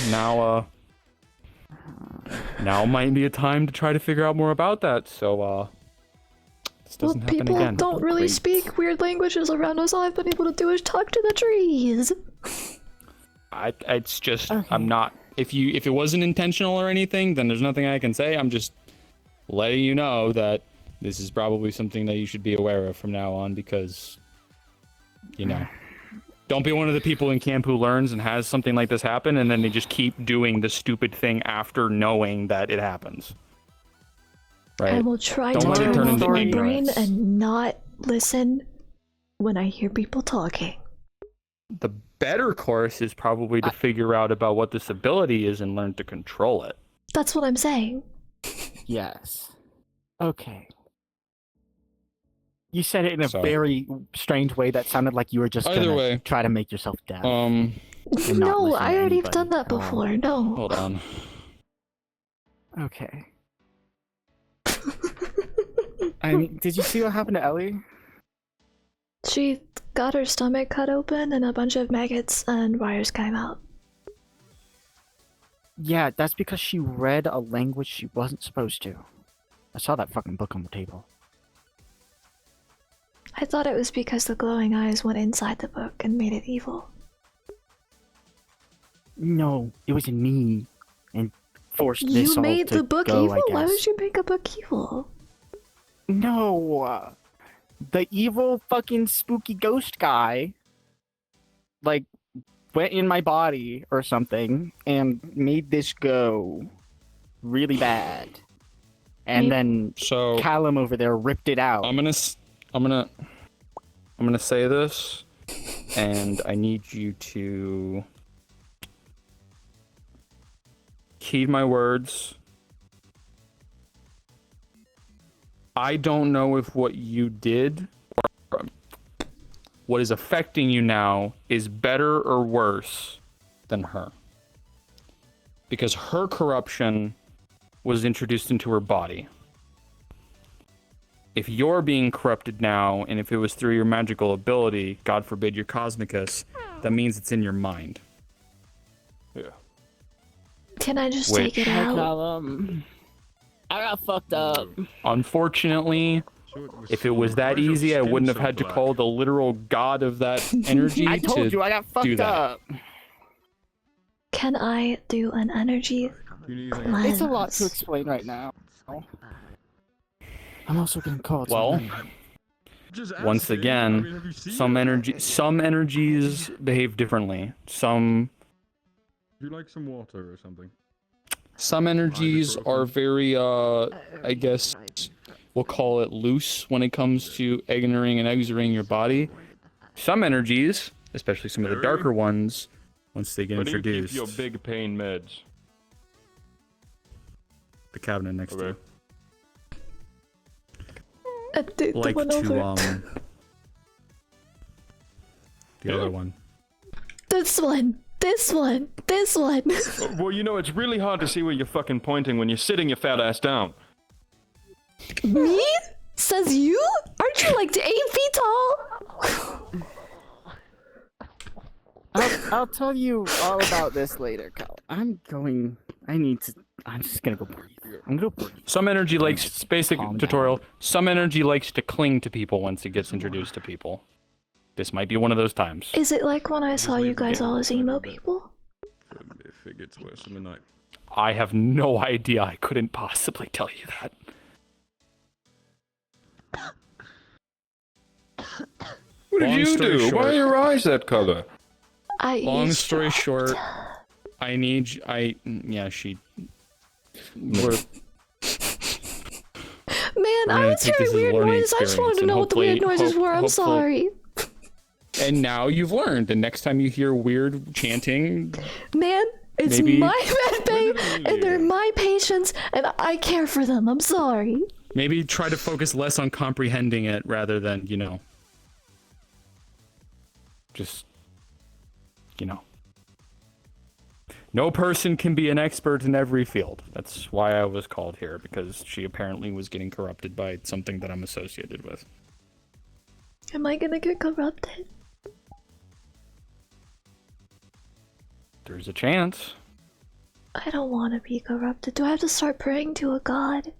Yeah, now might be a time to try to figure out more about that. So this Well, doesn't happen people again. don't really speak weird languages around us. All I've been able to do is talk to the trees. It's just I'm not. If it wasn't intentional or anything, then there's nothing I can say. I'm just letting you know that this is probably something that you should be aware of from now on, because, you know. Don't be one of the people in camp who learns and has something like this happen, and then they just keep doing the stupid thing after knowing that it happens. Right? I will try Don't to let it turn turn off into my ignorance. brain and not listen when I hear people talking. The better course is probably to figure out about what this ability is and learn to control it. That's what I'm saying. Yes. Okay. You said it in a So- very strange way that sounded like you were just Either gonna way, try to make yourself deaf. Um, and not No, listen I to already have anybody done that at all. before. No. hold on. Okay. I mean, did you see what happened to Ellie? She got her stomach cut open and a bunch of maggots and wires came out. Yeah, that's because she read a language she wasn't supposed to. I saw that fucking book on the table. I thought it was because the glowing eyes went inside the book and made it evil. No, it was in me, and forced this You all made to the book go, evil? I Why guess. would you make a book evil? No, the evil fucking spooky ghost guy, like, went in my body or something and made this go really bad. And then Callum over there ripped it out. I'm gonna say this, and I need you to heed my words. I don't know if what you did or what is affecting you now is better or worse than her. Because her corruption was introduced into her body. If you're being corrupted now, and if it was through your magical ability, God forbid your Cosmicus, that means it's in your mind. Yeah. Can I just Which- take it out? I got fucked up. Unfortunately, if it was that easy, I wouldn't have had to call the literal god of that energy I told to you I got do fucked that. up. Can I do an energy cleanse? It's a lot to explain right now. I'm also getting called. Well, once again, some energies behave differently. Do you like some water or something? Some energies are very, I guess, we'll call it loose when it comes to entering and exiting your body. Some energies, especially some of the darker ones, once they get Where do you keep introduced, your big pain meds? the cabinet next to you. The Like one to, over. the other one. This one. This one. This one. Well, you know, it's really hard to see where you're fucking pointing when you're sitting your fat ass down. Me? Says you? Aren't you like 8 feet tall? I'll tell you all about this later, Cal. I'm just gonna go breathe. I'm gonna go breathe. Some energy likes, basic calm tutorial, some energy likes to cling to people once it gets introduced to people. This might be one of those times. Is it like when I saw you guys all as emo people? If it gets worse in the night. I have no idea. I couldn't possibly tell you that. What did Long you story do? Why short- are your eyes that color? Long story short, she. We're, Man, We're I gonna was take this hearing as a weird learning noises. I just wanted to experience, know what the weird and noises were. I'm hopeful- sorry. and now you've learned. And next time you hear weird chanting, Man, it's Maybe- my med bay, and they're my patients, and I care for them. I'm sorry. maybe try to focus less on comprehending it rather than, just, no person can be an expert in every field. That's why I was called here, because she apparently was getting corrupted by something that I'm associated with. Am I gonna get corrupted? There's a chance. I don't want to be corrupted. Do I have to start praying to a god?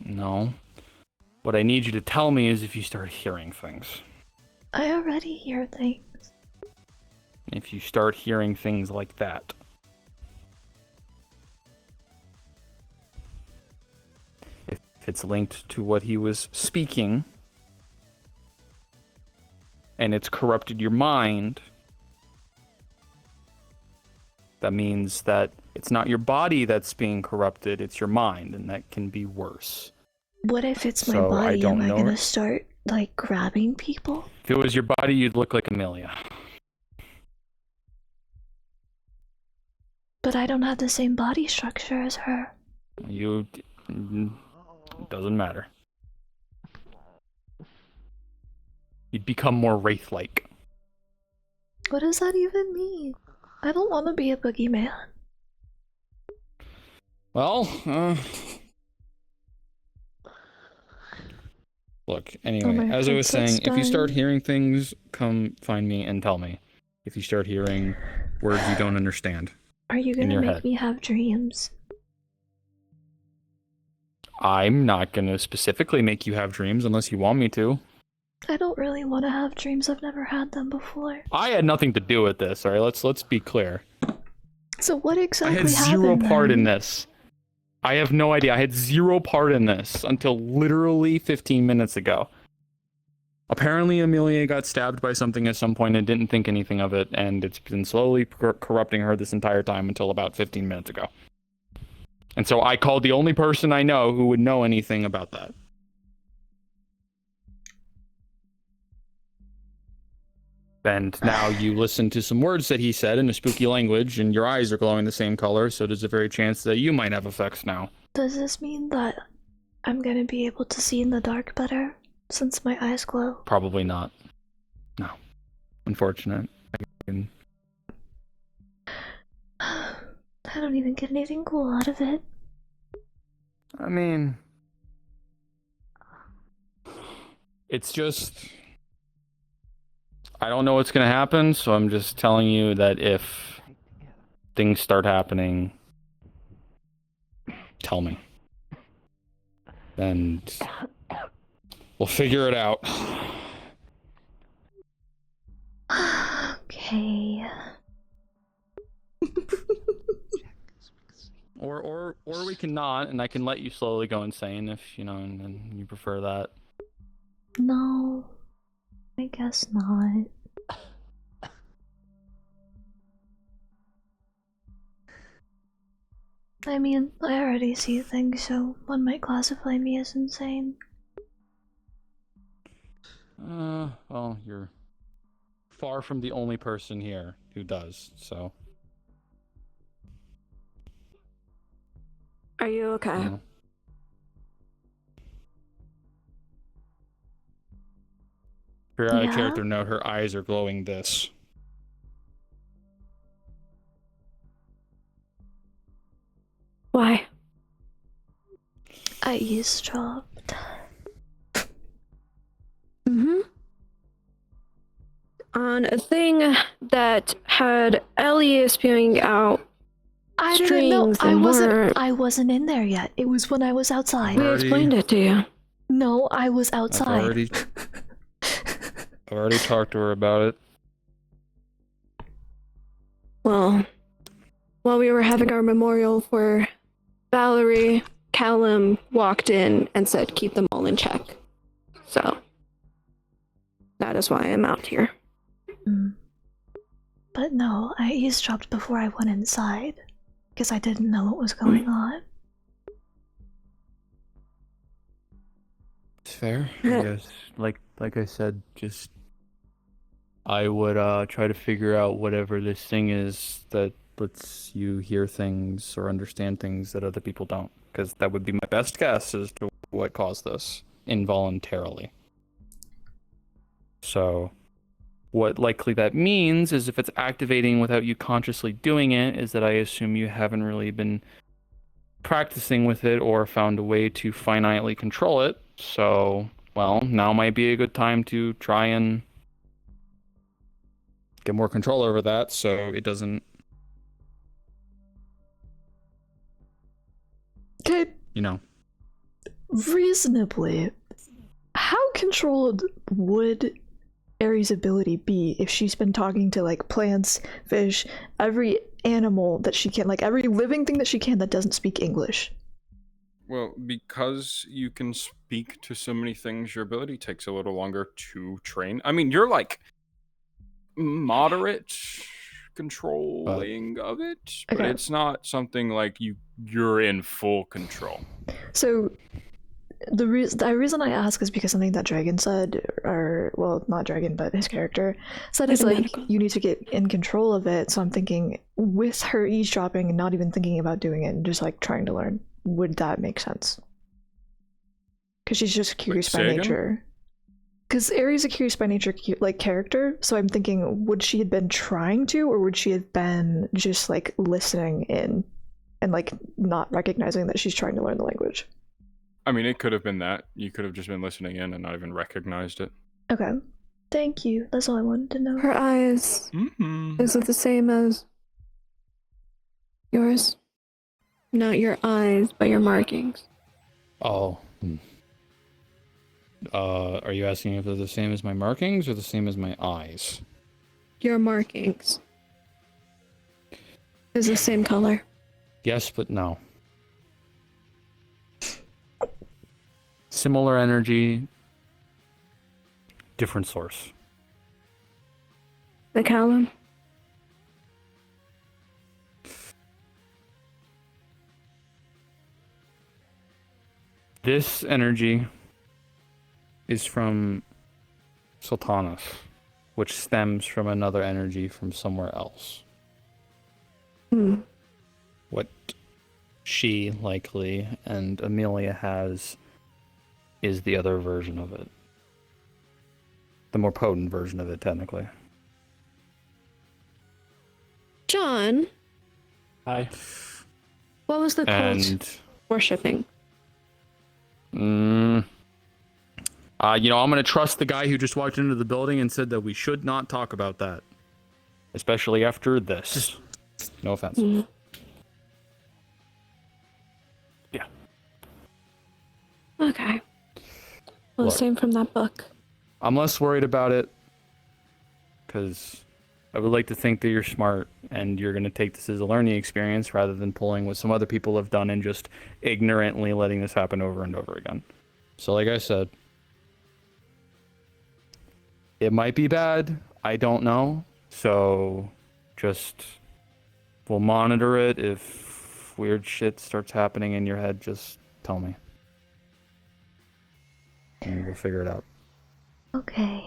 No. What I need you to tell me is if you start hearing things. I already hear things. If you start hearing things like that. If it's linked to what he was speaking, and it's corrupted your mind, that means that it's not your body that's being corrupted, it's your mind, and that can be worse. What if it's my So, I body? don't Am I know. gonna start, like, grabbing people? If it was your body, you'd look like Amelia. But I don't have the same body structure as her. It doesn't matter. You'd become more wraith-like. What does that even mean? I don't want to be a boogeyman. Well, look, anyway, my as I was headset's saying, if you start dying. hearing things, come find me and tell me. If you start hearing words you don't understand Are you in gonna your make head. me have dreams? I'm not gonna specifically make you have dreams unless you want me to. I don't really want to have dreams. I've never had them before. I had nothing to do with this, alright? Let's be clear. So what I exactly had zero happened part then? in this. I have no idea. I had zero part in this until literally 15 minutes ago. Apparently, Amelia got stabbed by something at some point and didn't think anything of it, and it's been slowly corrupting her this entire time until about 15 minutes ago. And so I called the only person I know who would know anything about that. And now you listen to some words that he said in a spooky language, and your eyes are glowing the same color, so there's a very chance that you might have effects now. Does this mean that I'm gonna be able to see in the dark better since my eyes glow? Probably not. No. Unfortunate. I don't even get anything cool out of it. I mean, it's just, I don't know what's gonna happen, so I'm just telling you that if things start happening, tell me. And we'll figure it out. Okay. Or we can not, and I can let you slowly go insane if, you know, and you prefer that. No, I guess not. I mean, I already see things, so one might classify me as insane. Well, you're far from the only person here who does, so. Are you okay? Yeah. Her Yeah? character note, her eyes are glowing this. Why? I eavesdropped. On a thing that had Ellie spewing out I didn't know. strings and I wasn't in there yet. It was when I was outside. We explained it to you. No, I was outside. I've already talked to her about it. Well, while we were having our memorial for Valerie, Callum walked in and said, keep them all in check. So, that is why I'm out here. But no, I eavesdropped before I went inside. Because I didn't know what was going on. It's fair. I guess, like I said, just I would try to figure out whatever this thing is that lets you hear things or understand things that other people don't, because that would be my best guess as to what caused this involuntarily. So what likely that means is if it's activating without you consciously doing it, is that I assume you haven't really been practicing with it or found a way to finitely control it. So, well, now might be a good time to try and get more control over that so it doesn't, you know. Reasonably, how controlled would Aeri's ability be if she's been talking to, like, plants, fish, every animal that she can, like, every living thing that she can that doesn't speak English? Well, because you can speak to so many things, your ability takes a little longer to train. I mean, you're like moderate controlling of it, but Okay. it's not something like you're in full control. So the reason I ask is because something that Dragon said, or well, not Dragon, but his character said is like you need to get in control of it. So I'm thinking with her eavesdropping and not even thinking about doing it and just like trying to learn, would that make sense? Because she's just curious by nature. Because Aeri's a curious by nature like character, so I'm thinking would she have been trying to, or would she have been just like listening in and like not recognizing that she's trying to learn the language? I mean, it could have been that. You could have just been listening in and not even recognized it. Okay. Thank you. That's all I wanted to know. Her eyes. Is it the same as yours? Not your eyes, but your markings. Oh. Are you asking if they're the same as my markings or the same as my eyes? Your markings. Is the same color. Yes, but no. Similar energy, different source. The Callum? This energy is from Sultanas, which stems from another energy from somewhere else. What she likely and Amelia has is the other version of it. The more potent version of it, technically. John? Hi. What was the cult worshipping? I'm gonna trust the guy who just walked into the building and said that we should not talk about that. Especially after this. No offense. Yeah. Okay. Well, Look. same from that book. I'm less worried about it because I would like to think that you're smart and you're going to take this as a learning experience rather than pulling what some other people have done and just ignorantly letting this happen over and over again. So like I said, it might be bad. I don't know. So just we'll monitor it. If weird shit starts happening in your head, just tell me. And we'll figure it out. Okay.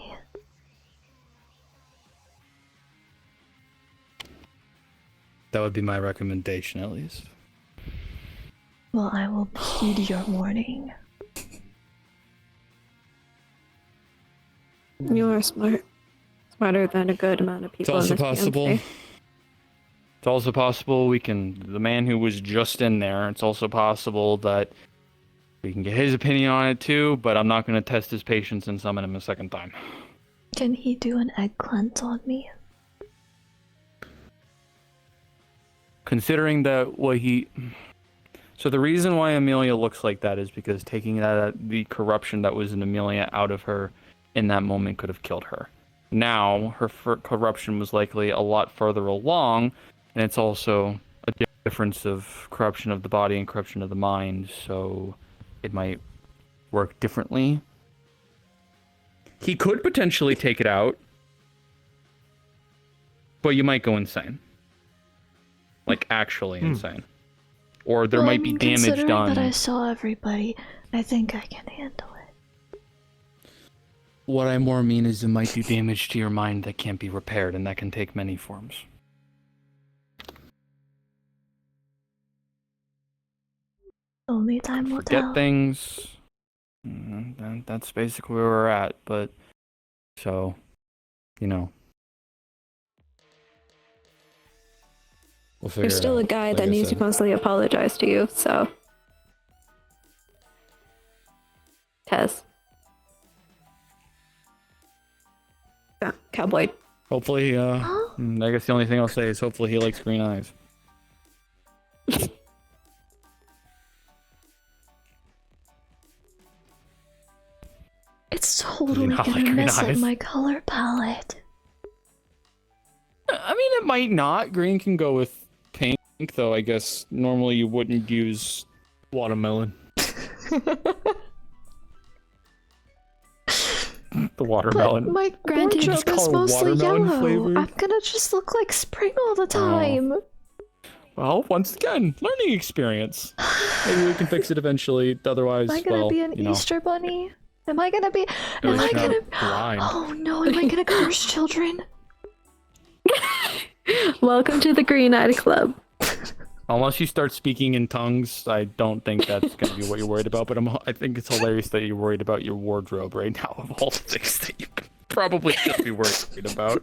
That would be my recommendation, at least. Well, I will heed your warning. You are smart. Smarter than a good amount of It's people. also in this possible. PMC. It's also possible the man who was just in there, it's also possible that we can get his opinion on it too, but I'm not going to test his patience and summon him a second time. Can he do an egg cleanse on me? Considering that So the reason why Amelia looks like that is because taking the corruption that was in Amelia out of her in that moment could have killed her. Now, her corruption was likely a lot further along, and it's also a difference of corruption of the body and corruption of the mind, so it might work differently. He could potentially take it out, but you might go insane. Like, actually insane. Or there might be damage considering done. that I saw everybody, I think I can handle it. What I more mean is it might do damage to your mind that can't be repaired, and that can take many forms. Only time will Forget tell. things. That's basically where we're at, but... So, We'll figure There's it still out, a guy like that I needs to said. constantly apologize to you, so. Tez. Yeah, cowboy. Hopefully, I guess the only thing I'll say is hopefully he likes green eyes. It's totally not gonna like green mess up eyes. my color palette. I mean, it might not. Green can go with pink, though I guess normally you wouldn't use watermelon. The watermelon. But my Granted, wardrobe call is it mostly watermelon yellow. flavored? I'm gonna just look like spring all the time. Well, once again, learning experience. Maybe we can fix it eventually. Otherwise, Am I gonna well, be an you know. Easter bunny? Am I gonna be? At Am least I you're gonna? not blind. Oh no! Am I gonna curse children? Welcome to the Green Eyed Club. Unless you start speaking in tongues, I don't think that's going to be what you're worried about. But I think it's hilarious that you're worried about your wardrobe right now, of all the things that you could probably just be worried about.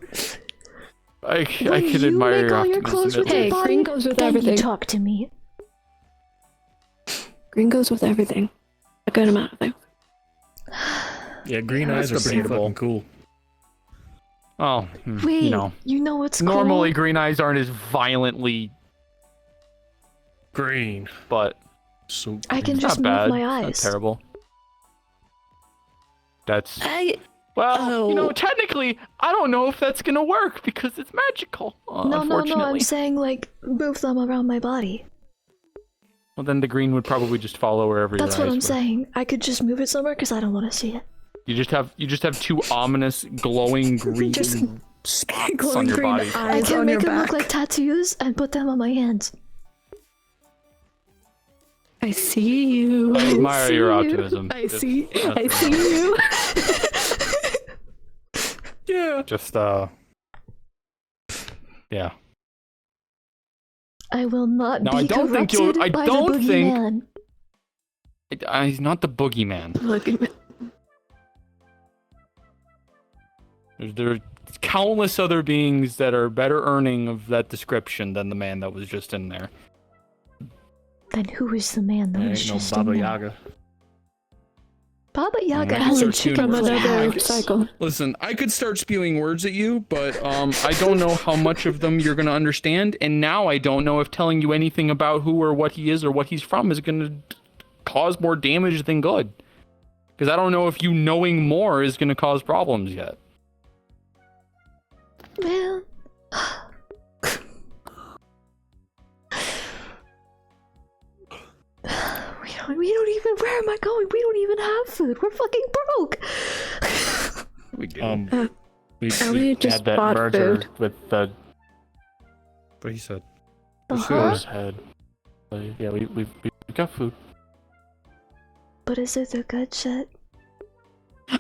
I When can you admire make your all your optimism clothes at with your least. body, green goes with then everything. you talk to me. Green goes with everything. A good amount of things. Yeah, green eyes are That's pretty debatable. fucking cool. Oh, Wait, you know. what's Normally, cool? green eyes aren't as violently green, but so I can it's just not move bad. my It's eyes. not terrible. Well, you know, technically, I don't know if that's gonna work because it's magical. No, Unfortunately. I'm saying like move them around my body. Well, then the green would probably just follow wherever your That's what eyes I'm were. saying. I could just move it somewhere because I don't want to see it. You just have two ominous glowing green spots glowing on your green body. I eyes can on make your them look back. like tattoos and put them on my hands. I see you. I admire see your you. optimism. I It's see. I nothing. see you. Yeah. Just yeah. I will not Now, be I don't think you'll. corrupted I by don't the think. boogeyman. He's not the boogeyman. Look at me. There are countless other beings that are better earning of that description than the man that was just in there. Then who is the man that There was ain't no just Baba in there? Yaga. Baba Yaga I has could a start chicken spewing foot another hat. cycle. Listen, I could start spewing words at you, but I don't know how much of them you're gonna understand, and now I don't know if telling you anything about who or what he is or what he's from is gonna cause more damage than good. Because I don't know if you knowing more is gonna cause problems yet. Man. We don't even. Where am I going? We don't even have food. We're fucking broke. We do. We Ellie just had that bought merger food. with the. What he said. Uh-huh. His head. Yeah, we got food. But is it the good shit?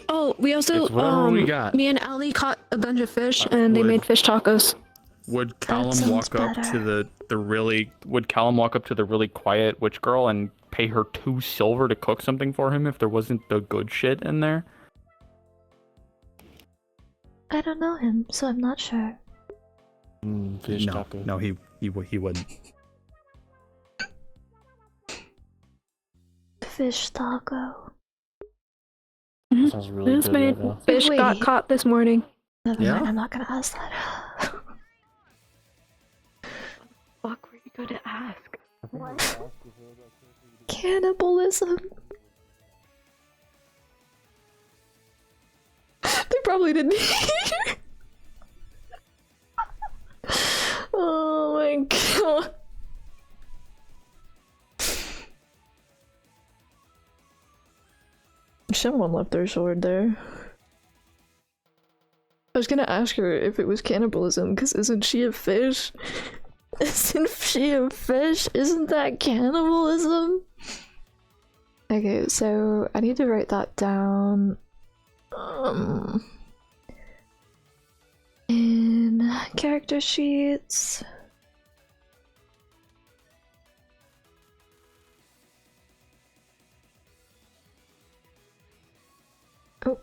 Oh, we also It's whatever we got. me and Ellie caught a bunch of fish and they made fish tacos. Would Callum sounds walk up better. to the really quiet witch girl and pay her 2 silver to cook something for him if there wasn't the good shit in there? I don't know him, so I'm not sure. Fish no, taco. no, he wouldn't. Fish taco. Sounds really This good. made Right now. fish got Wait. caught this morning. Never Yeah? mind, I'm not gonna ask that. Fuck, were you gonna ask? Cannibalism. They probably didn't hear. Oh my god. Someone left their sword there. I was gonna ask her if it was cannibalism, because isn't she a fish? Isn't she a fish? Isn't that cannibalism? Okay, so I need to write that down. In character sheets. Oh.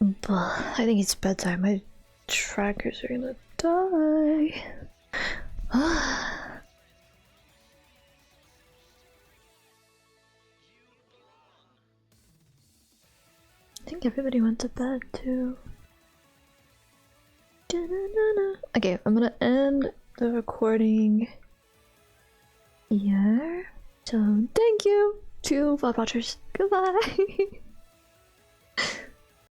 But I think it's bedtime. My trackers are gonna die. I think everybody went to bed too. Okay, I'm gonna end the recording here. So thank you to VOD watchers. Goodbye.